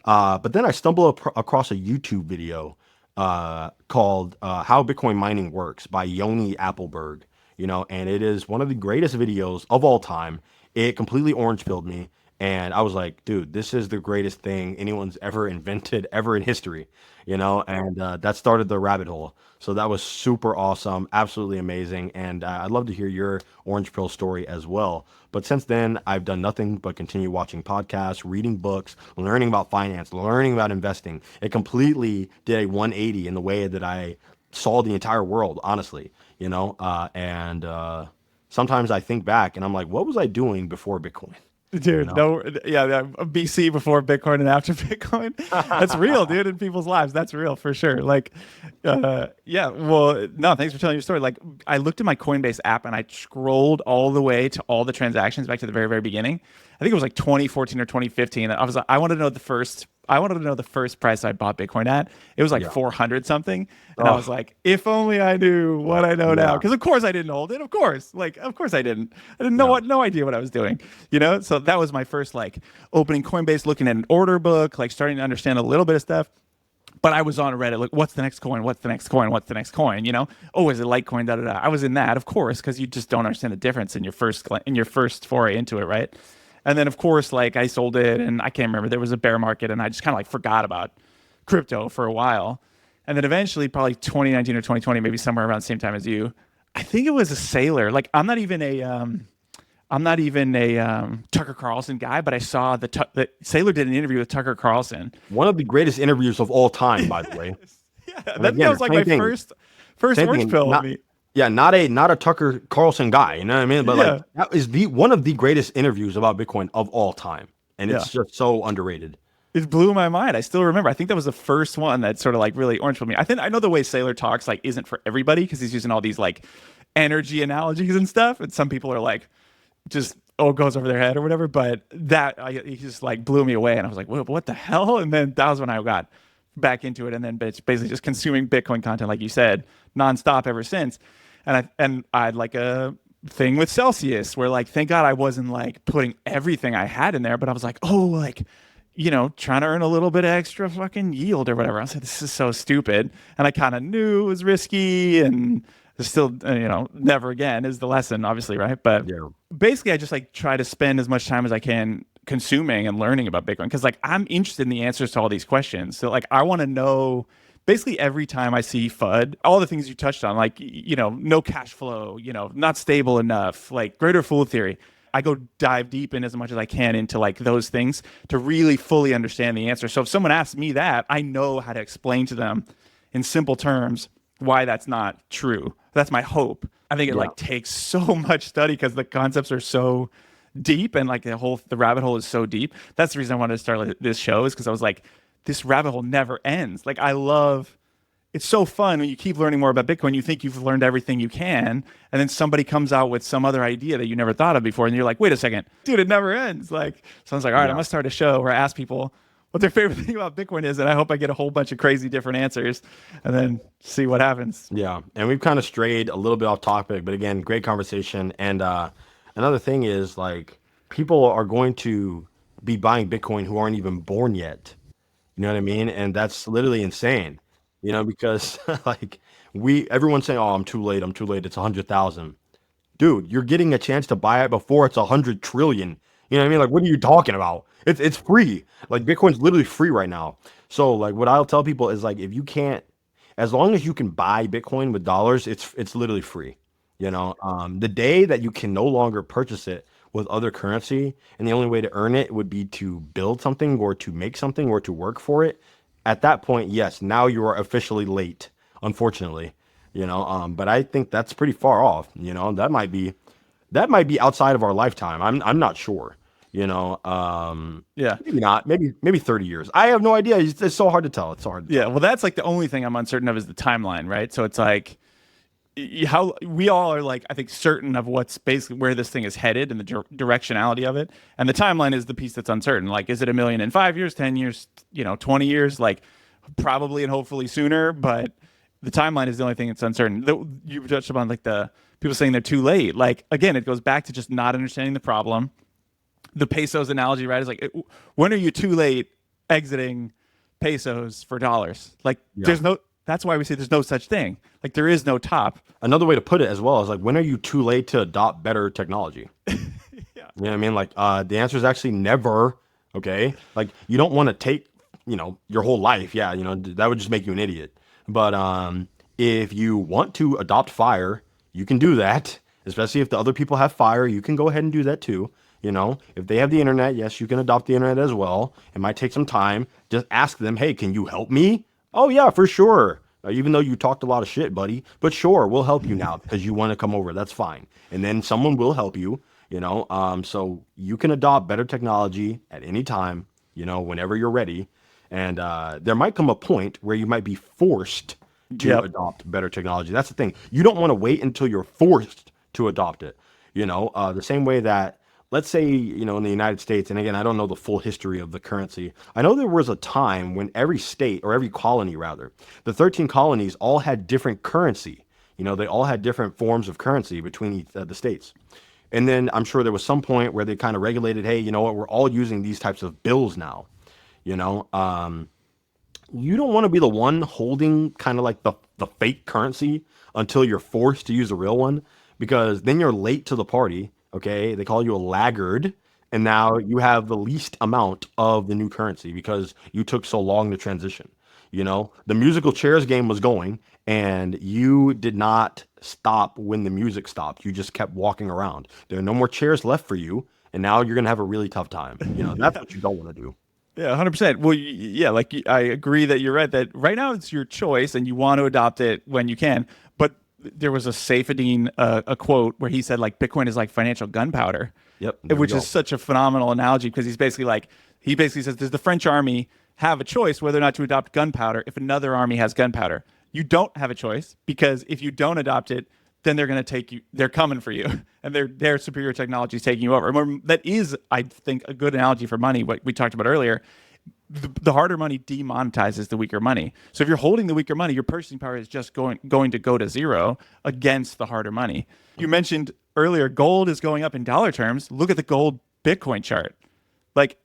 Speaker 1: But then I stumble across a YouTube video called How Bitcoin Mining Works by Yoni Appleberg, you know, and it is one of the greatest videos of all time. It completely orange pilled me. And I was like, dude, this is the greatest thing anyone's ever invented, ever in history, you know, and that started the rabbit hole. So that was super awesome, absolutely amazing. And I'd love to hear your orange pill story as well. But since then, I've done nothing but continue watching podcasts, reading books, learning about finance, learning about investing. It completely did a 180 in the way that I saw the entire world, honestly, you know, and sometimes I think back and I'm like, what was I doing before Bitcoin? You
Speaker 2: Dude,
Speaker 1: know?
Speaker 2: no, yeah, BC before Bitcoin and after Bitcoin. That's real, dude, in people's lives. That's real for sure. Like, yeah, well, no, thanks for telling your story. Like, I looked at my Coinbase app and I scrolled all the way to all the transactions back to the very, very beginning. I think it was like 2014 or 2015. I was like, I wanted to know the first price I bought Bitcoin at. It was like
Speaker 1: Yeah.
Speaker 2: 400 something. And I
Speaker 1: Oh,
Speaker 2: was like, if only I knew what I know now.
Speaker 1: yeah.
Speaker 2: Because of course I didn't hold it. Of course. Like, of course I didn't. I didn't know
Speaker 1: Yeah.
Speaker 2: what, no idea what I was doing. You know? So that was my first like opening Coinbase, looking at an order book, like starting to understand a little bit of stuff. But I was on Reddit, like, what's the next coin? What's the next coin? What's the next coin? You know, oh, is it Litecoin? Da da da. I was in that, of course, because you just don't understand the difference in your first foray into it, right? And then, of course, like I sold it, and I can't remember. There was a bear market, and I just kind of like forgot about crypto for a while. And then eventually, probably 2019 or 2020, maybe somewhere around the same time as you, I think it was a sailor. Like I'm not even a Tucker Carlson guy, but I saw the Sailor did an interview with Tucker Carlson.
Speaker 1: One of the greatest interviews of all time, by the way.
Speaker 2: Yeah,
Speaker 1: And
Speaker 2: that
Speaker 1: again,
Speaker 2: was like
Speaker 1: same
Speaker 2: my
Speaker 1: thing.
Speaker 2: first
Speaker 1: Same
Speaker 2: orange
Speaker 1: thing.
Speaker 2: pill of
Speaker 1: Not
Speaker 2: me.
Speaker 1: yeah, not a Tucker Carlson guy. You know what I mean? But like
Speaker 2: Yeah,
Speaker 1: that is the one of the greatest interviews about Bitcoin of all time, and
Speaker 2: yeah.
Speaker 1: it's just so underrated.
Speaker 2: It blew my mind. I still remember. I think that was the first one that sort of like really orange pilled me. I know the way Sailor talks like isn't for everybody because he's using all these like energy analogies and stuff, and some people are like just it goes over their head or whatever. But he just like blew me away, and I was like, what the hell? And then that was when I got back into it, and then it's basically just consuming Bitcoin content, like you said, nonstop ever since. And I had like a thing with Celsius where like thank God I wasn't like putting everything I had in there, but I was like, oh, like trying to earn a little bit of extra fucking yield or whatever. I was like, this is so stupid. And I kind of knew it was risky and still, never again is the lesson, obviously, right? But
Speaker 1: Yeah.
Speaker 2: basically, I just like try to spend as much time as I can consuming and learning about Bitcoin because like I'm interested in the answers to all these questions. So like I want to know basically every time I see FUD, all the things you touched on, like, no cash flow, not stable enough, like greater fool theory. I go dive deep in as much as I can into like those things to really fully understand the answer. So if someone asks me that, I know how to explain to them in simple terms why that's not true. That's my hope. I think it
Speaker 1: Yeah.
Speaker 2: like takes so much study because the concepts are so deep and like the rabbit hole is so deep. That's the reason I wanted to start this show is because I was like, this rabbit hole never ends. Like I love it's so fun when you keep learning more about Bitcoin. You think you've learned everything you can, and then somebody comes out with some other idea that you never thought of before, and you're like, "Wait a second, dude, it never ends!" Like, so I was like, "All right, I
Speaker 1: Yeah.
Speaker 2: must start a show where I ask people what their favorite thing about Bitcoin is, and I hope I get a whole bunch of crazy different answers, and then see what happens."
Speaker 1: Yeah, and we've kind of strayed a little bit off topic, but again, great conversation. And another thing is like people are going to be buying Bitcoin who aren't even born yet. You know what I mean? And that's literally insane. Because like everyone's saying, "Oh, I'm too late. I'm too late. It's 100,000." Dude, you're getting a chance to buy it before it's 100 trillion. You know what I mean? Like, what are you talking about? It's free. Like, Bitcoin's literally free right now. So, like, what I'll tell people is like, if you can't, as long as you can buy Bitcoin with dollars, it's literally free. The day that you can no longer purchase it with other currency, and the only way to earn it would be to build something or to make something or to work for it. At that point, yes, now you are officially late, unfortunately. But I think that's pretty far off. That might be outside of our lifetime. I'm not sure.
Speaker 2: Yeah.
Speaker 1: Maybe not. Maybe 30 years. I have no idea. It's so hard to tell. It's so hard to
Speaker 2: Yeah,
Speaker 1: tell.
Speaker 2: well, that's like the only thing I'm uncertain of is the timeline, right? So it's like how we all are like I think certain of what's basically where this thing is headed and the directionality of it, and the timeline is the piece that's uncertain. Like, is it a million in 5 years, 10 years, 20 years? Like, probably and hopefully sooner, but the timeline is the only thing that's uncertain. You touched upon like the people saying they're too late. Like, again, it goes back to just not understanding the problem. The pesos analogy, right? Is like, when are you too late exiting pesos for dollars? Like,
Speaker 1: Yeah.
Speaker 2: that's why we say there's no such thing. Like, there is no top.
Speaker 1: Another way to put it as well is like, when are you too late to adopt better technology?
Speaker 2: Yeah.
Speaker 1: You know what I mean? Like, the answer is actually never. Okay. Like, you don't want to take, your whole life. Yeah. That would just make you an idiot. But if you want to adopt fire, you can do that. Especially if the other people have fire, you can go ahead and do that too. If they have the internet, yes, you can adopt the internet as well. It might take some time. Just ask them, hey, can you help me? Oh, yeah, for sure. Even though you talked a lot of shit, buddy, but sure, we'll help you now because you want to come over. That's fine. And then someone will help you, so you can adopt better technology at any time, whenever you're ready. And there might come a point where you might be forced to
Speaker 2: Yep.
Speaker 1: adopt better technology. That's the thing. You don't want to wait until you're forced to adopt it. The same way that, let's say, in the United States, and again, I don't know the full history of the currency. I know there was a time when every state, or every colony rather, the 13 colonies all had different currency. They all had different forms of currency between the states. And then I'm sure there was some point where they kind of regulated, hey, you know what, we're all using these types of bills now. You know, you don't want to be the one holding kind of like the fake currency until you're forced to use a real one, because then you're late to the party. Okay. They call you a laggard. And now you have the least amount of the new currency because you took so long to transition. The musical chairs game was going and you did not stop when the music stopped. You just kept walking around. There are no more chairs left for you. And now you're going to have a really tough time. That's what you don't want to do.
Speaker 2: Yeah, 100%. Well, yeah, like I agree that you're right that right now it's your choice and you want to adopt it when you can. But there was a Saifedean a quote where he said like Bitcoin is like financial gunpowder,
Speaker 1: Yep. There we
Speaker 2: which is
Speaker 1: go.
Speaker 2: such a phenomenal analogy because he basically says does the French army have a choice whether or not to adopt gunpowder if another army has gunpowder? You don't have a choice because if you don't adopt it, then they're going to take you. They're coming for you, and their superior technology is taking you over. That is, I think, a good analogy for money. What we talked about earlier, the harder money demonetizes the weaker money. So if you're holding the weaker money, your purchasing power is just going to go to zero against the harder money. You mentioned earlier, gold is going up in dollar terms. Look at the gold Bitcoin chart. Like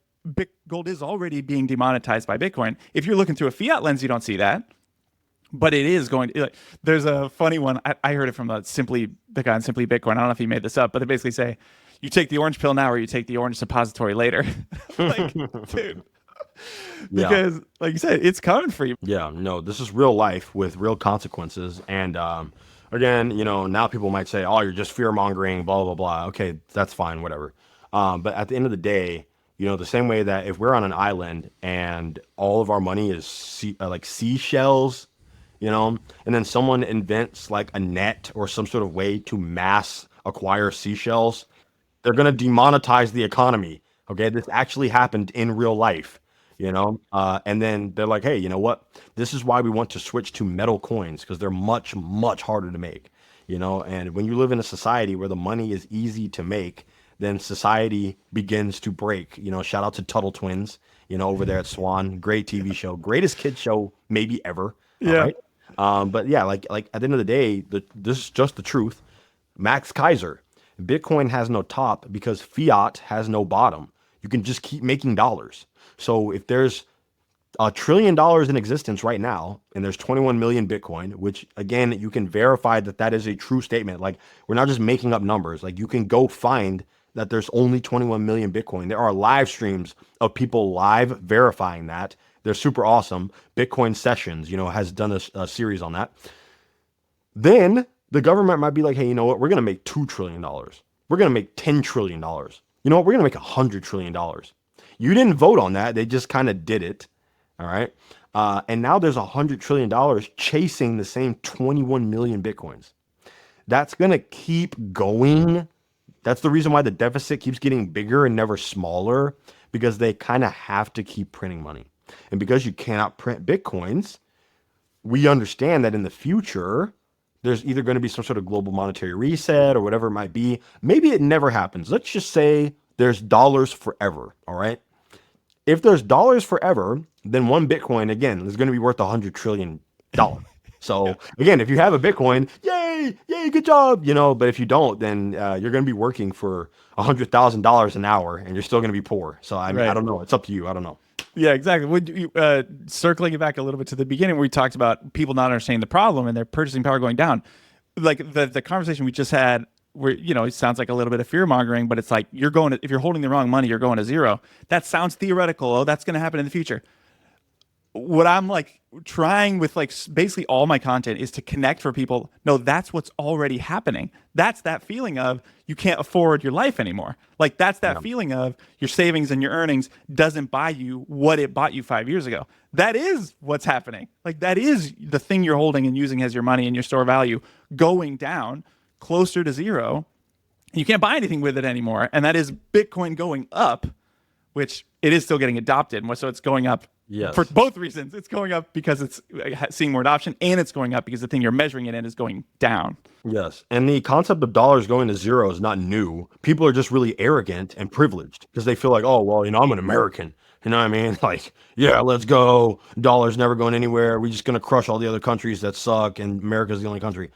Speaker 2: gold is already being demonetized by Bitcoin. If you're looking through a fiat lens, you don't see that. But it is going. Like, there's a funny one. I heard it from the guy on Simply Bitcoin. I don't know if he made this up, but they basically say, "You take the orange pill now, or you take the orange suppository later." Like, dude,
Speaker 1: Yeah.
Speaker 2: because like you said, it's coming for you.
Speaker 1: Yeah. No, this is real life with real consequences. And again, now people might say, oh, you're just fear mongering, blah, blah, blah. Okay, that's fine, whatever. But at the end of the day, the same way that if we're on an island and all of our money is like seashells, and then someone invents like a net or some sort of way to mass acquire seashells, they're going to demonetize the economy. Okay, this actually happened in real life. And then they're like, hey, you know what? This is why we want to switch to metal coins because they're much, much harder to make, and when you live in a society where the money is easy to make, then society begins to break. Shout out to Tuttle Twins, over there at Swan. Great TV show, greatest kid show maybe ever. All
Speaker 2: Yeah.
Speaker 1: right. But yeah, like at the end of the day, this is just the truth. Max Kaiser, Bitcoin has no top because fiat has no bottom. You can just keep making dollars. So if there's $1 trillion in existence right now, and there's 21 million Bitcoin, which again, you can verify that that is a true statement. Like, we're not just making up numbers. Like, you can go find that there's only 21 million Bitcoin. There are live streams of people live verifying that. They're super awesome. Bitcoin Sessions, has done a series on that. Then the government might be like, hey, you know what? We're going to make $2 trillion. We're going to make $10 trillion. You know what? We're going to make $100 trillion. You didn't vote on that. They just kind of did it. All right. And now there's $100 trillion chasing the same 21 million Bitcoins. That's going to keep going. That's the reason why the deficit keeps getting bigger and never smaller, because they kind of have to keep printing money. And because you cannot print Bitcoins, we understand that in the future, there's either going to be some sort of global monetary reset or whatever it might be. Maybe it never happens. Let's just say there's dollars forever. All right. If there's dollars forever, then one Bitcoin, again, is going to be worth $100 trillion. So again, if you have a Bitcoin, yay, good job, but if you don't, then you're going to be working for $100,000 an hour and you're still going to be poor. So I
Speaker 2: Right.
Speaker 1: don't know. It's up to you. I don't know.
Speaker 2: Yeah, exactly. Would you, circling it back a little bit to the beginning, where we talked about people not understanding the problem and their purchasing power going down, like the conversation we just had, where it sounds like a little bit of fear mongering, but it's like if you're holding the wrong money, you're going to zero. That sounds theoretical. Oh, that's going to happen in the future. What I'm like trying with like basically all my content is to connect for people. No, that's what's already happening. That's that feeling of you can't afford your life anymore. Like that's that feeling of your savings and your earnings doesn't buy you what it bought you 5 years ago. That is what's happening. Like that is the thing you're holding and using as your money and your store value going down closer to zero. You can't buy anything with it anymore. And that is Bitcoin going up, which it is still getting adopted. So it's going up for both reasons. It's going up because it's seeing more adoption, and it's going up because the thing you're measuring it in is going down.
Speaker 1: Yes. And the concept of dollars going to zero is not new. People are just really arrogant and privileged because they feel like, oh, well, I'm an American. You know what I mean? Like, yeah, let's go. Dollars never going anywhere. We're just going to crush all the other countries that suck, and America's the only country.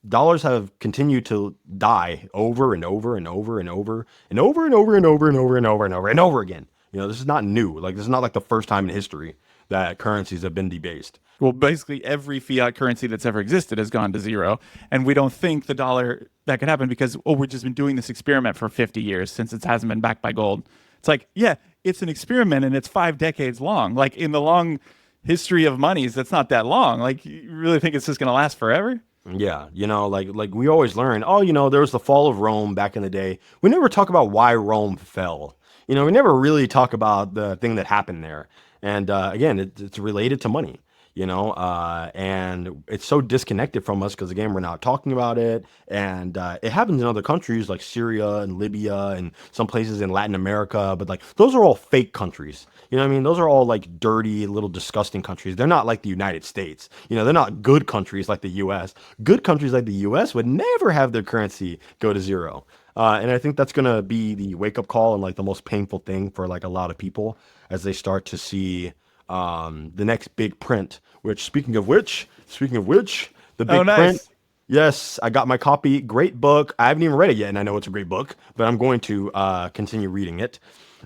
Speaker 1: Dollars have continued to die over and over and over and over and over and over and over and over and over and over and over again. This is not new. Like, this is not like the first time in history that currencies have been debased.
Speaker 2: Well, basically every fiat currency that's ever existed has gone to zero. And we don't think the dollar that could happen because, we've just been doing this experiment for 50 years since it hasn't been backed by gold. It's like, yeah, it's an experiment and it's 5 decades long. Like in the long history of monies, that's not that long. Like, you really think it's just going to last forever?
Speaker 1: Yeah, like we always learn, there was the fall of Rome back in the day. We never talk about why Rome fell. We never really talk about the thing that happened there. And again, it's related to money, and it's so disconnected from us because, again, we're not talking about it. And it happens in other countries like Syria and Libya and some places in Latin America. But like, those are all fake countries. You know what I mean? Those are all like dirty, little disgusting countries. They're not like the United States. They're not good countries like the US. Good countries like the US would never have their currency go to zero. And I think that's going to be the wake up call and like the most painful thing for like a lot of people as they start to see the next big print, which speaking of which, the big print. Yes, I got my copy. Great book. I haven't even read it yet, and I know it's a great book, but I'm going to continue reading it.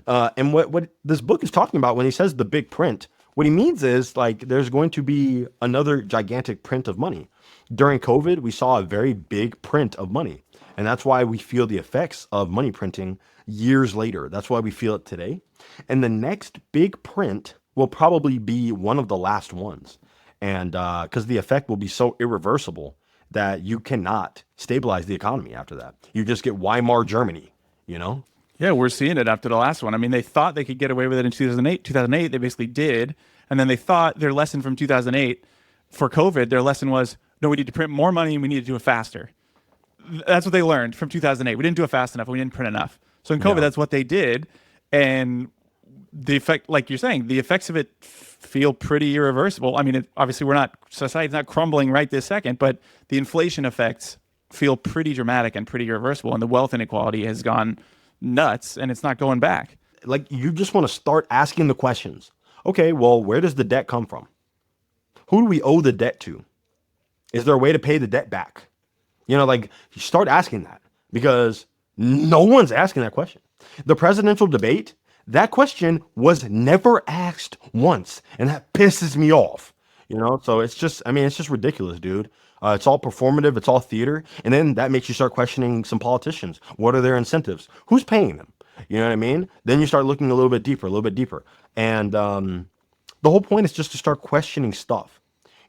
Speaker 1: And what this book is talking about when he says the big print, what he means is like there's going to be another gigantic print of money. During COVID, we saw a very big print of money. And that's why we feel the effects of money printing years later. That's why we feel it today. And the next big print will probably be one of the last ones. And because the effect will be so irreversible that you cannot stabilize the economy after that. You just get Weimar Germany,
Speaker 2: Yeah, we're seeing it after the last one. I mean, they thought they could get away with it in 2008. 2008, they basically did. And then they thought their lesson from 2008 for COVID, their lesson was, no, we need to print more money and we need to do it faster. That's what they learned from 2008. We didn't do it fast enough. We didn't print enough. So in COVID, that's what they did. And the effect, like you're saying, the effects of it feel pretty irreversible. I mean, obviously, society's not crumbling right this second, but the inflation effects feel pretty dramatic and pretty irreversible, and the wealth inequality has gone nuts, and it's not going back.
Speaker 1: Like, you just want to start asking the questions. Okay, well, where does the debt come from? Who do we owe the debt to? Is there a way to pay the debt back? Like, you start asking that, because no one's asking that question. The presidential debate, that question was never asked once, and that pisses me off. So it's just, it's just ridiculous, dude. It's all performative, it's all theater, and then that makes you start questioning some politicians. What are their incentives? Who's paying them? You know what I mean? Then you start looking a little bit deeper, and the whole point is just to start questioning stuff.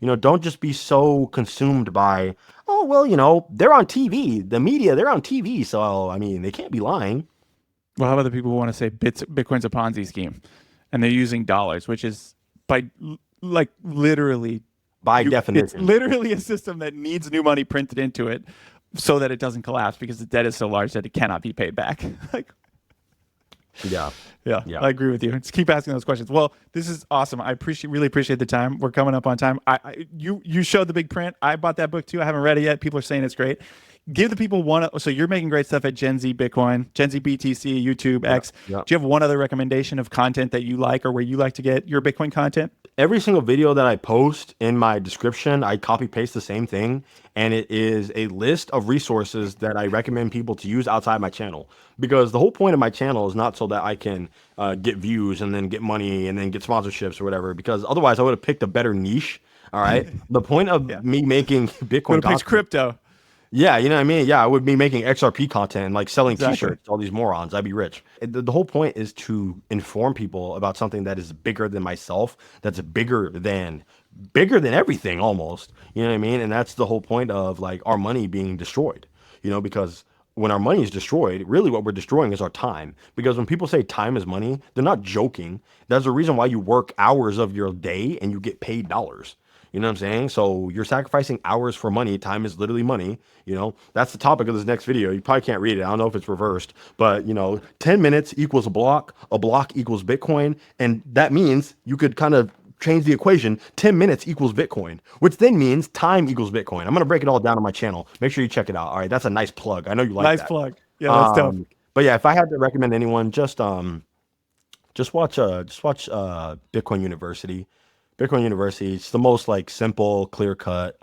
Speaker 1: Don't just be so consumed by, oh, well, they're on TV, the media, they're on TV, so they can't be lying.
Speaker 2: Well, how about the people who want to say Bitcoin's a Ponzi scheme, and they're using dollars, which is literally
Speaker 1: by definition,
Speaker 2: it's literally a system that needs new money printed into it so that it doesn't collapse because the debt is so large that it cannot be paid back. Yeah, I agree with you. Let's keep asking those questions. Well, this is awesome. I really appreciate the time. We're coming up on time. You showed the big print. I bought that book too. I haven't read it yet. People are saying it's great. Give the people one. So you're making great stuff at GenZ Bitcoin, GenZBTC, YouTube, X. Do you have one other recommendation of content that you like or where you like to get your Bitcoin content?
Speaker 1: Every single video that I post, in my description, I copy paste the same thing. And it is a list of resources that I recommend people to use outside my channel. Because the whole point of my channel is not so that I can get views and then get money and then get sponsorships or whatever. Because otherwise I would have picked a better niche. All right. The point of me making Bitcoin
Speaker 2: content, crypto.
Speaker 1: Yeah, you know what I mean? Yeah, I would be making XRP content and like selling t-shirts to all these morons. I'd be rich. The whole point is to inform people about something that is bigger than myself, that's bigger than everything almost. You know what I mean? And that's the whole point of like our money being destroyed, because when our money is destroyed, really what we're destroying is our time. Because when people say time is money, they're not joking. There's a reason why you work hours of your day and you get paid dollars. You know what I'm saying? So you're sacrificing hours for money. Time is literally money. That's the topic of this next video. You probably can't read it. I don't know if it's reversed, but 10 minutes equals a block equals Bitcoin. And that means you could kind of change the equation. 10 minutes equals Bitcoin, which then means time equals Bitcoin. I'm going to break it all down on my channel. Make sure you check it out. All right. That's a nice plug. I know you like that.
Speaker 2: Nice plug. Yeah, that's dope.
Speaker 1: But yeah, if I had to recommend anyone, just watch Bitcoin University. Bitcoin University, it's the most like simple, clear cut.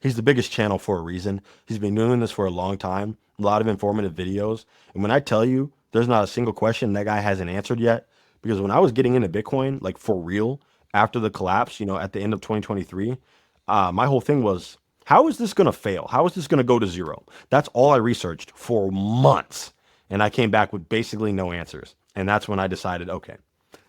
Speaker 1: He's the biggest channel for a reason. He's been doing this for a long time, a lot of informative videos. And when I tell you there's not a single question that guy hasn't answered yet, because when I was getting into Bitcoin, like for real, after the collapse, at the end of 2023, my whole thing was, how is this going to fail? How is this going to go to zero? That's all I researched for months. And I came back with basically no answers. And that's when I decided, okay,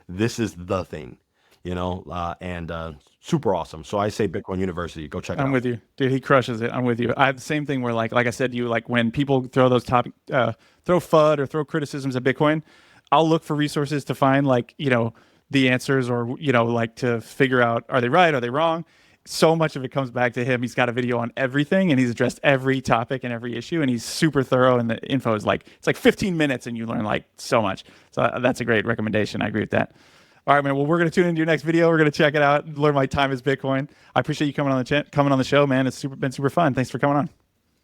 Speaker 1: this is the thing. And super awesome. So I say Bitcoin University, go check it out.
Speaker 2: I'm with you, dude. He crushes it. I'm with you. I have the same thing where like I said to you, like when people throw those throw FUD or throw criticisms at Bitcoin, I'll look for resources to find like, the answers or, like to figure out, are they right? Are they wrong? So much of it comes back to him. He's got a video on everything and he's addressed every topic and every issue and he's super thorough. And the info is it's like 15 minutes and you learn like so much. So that's a great recommendation. I agree with that. All right, man. Well, we're going to tune into your next video. We're going to check it out, learn my time is Bitcoin. I appreciate you coming on the show, man. It's been super fun. Thanks for coming on.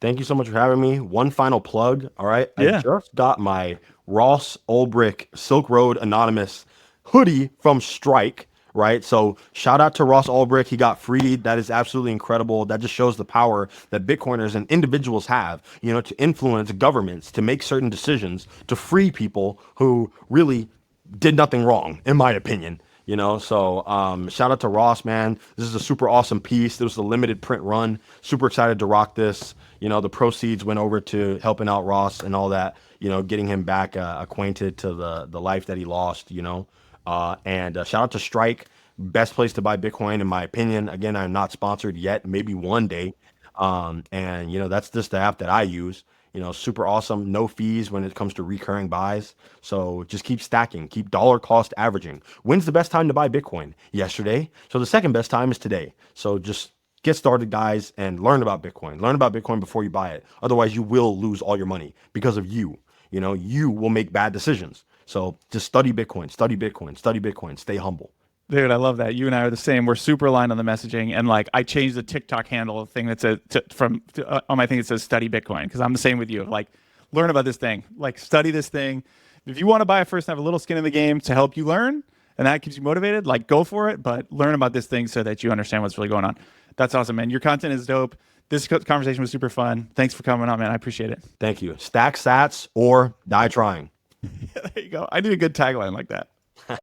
Speaker 1: Thank you so much for having me. One final plug. All right. Yeah. I just got my Ross Ulbricht Silk Road Anonymous hoodie from Strike. Right. So shout out to Ross Ulbricht. He got freed. That is absolutely incredible. That just shows the power that Bitcoiners and individuals have, to influence governments, to make certain decisions, to free people who really did nothing wrong, in my opinion. So shout out to Ross, man. This is a super awesome piece. It was a limited print run. Super excited to rock this. The proceeds went over to helping out Ross and all that, getting him back acquainted to the life that he lost, and shout out to Strike. Best place to buy Bitcoin, in my opinion. Again, I'm not sponsored yet, maybe one day. And that's just the app that I use. Super awesome. No fees when it comes to recurring buys. So just keep stacking, keep dollar cost averaging. When's the best time to buy Bitcoin? Yesterday. So the second best time is today. So just get started, guys, and learn about Bitcoin. Learn about Bitcoin before you buy it. Otherwise, you will lose all your money because of you. You will make bad decisions. So just study Bitcoin, study Bitcoin, study Bitcoin, stay humble.
Speaker 2: Dude, I love that. You and I are the same. We're super aligned on the messaging, and like I changed the TikTok handle thing that says on my thing it says study Bitcoin because I'm the same with you. Like, learn about this thing. Like, study this thing. If you want to buy it first and have a little skin in the game to help you learn, and that keeps you motivated, like go for it. But learn about this thing so that you understand what's really going on. That's awesome, man. Your content is dope. This conversation was super fun. Thanks for coming on, man. I appreciate it.
Speaker 1: Thank you. Stack sats or die trying.
Speaker 2: There you go. I need a good tagline like that.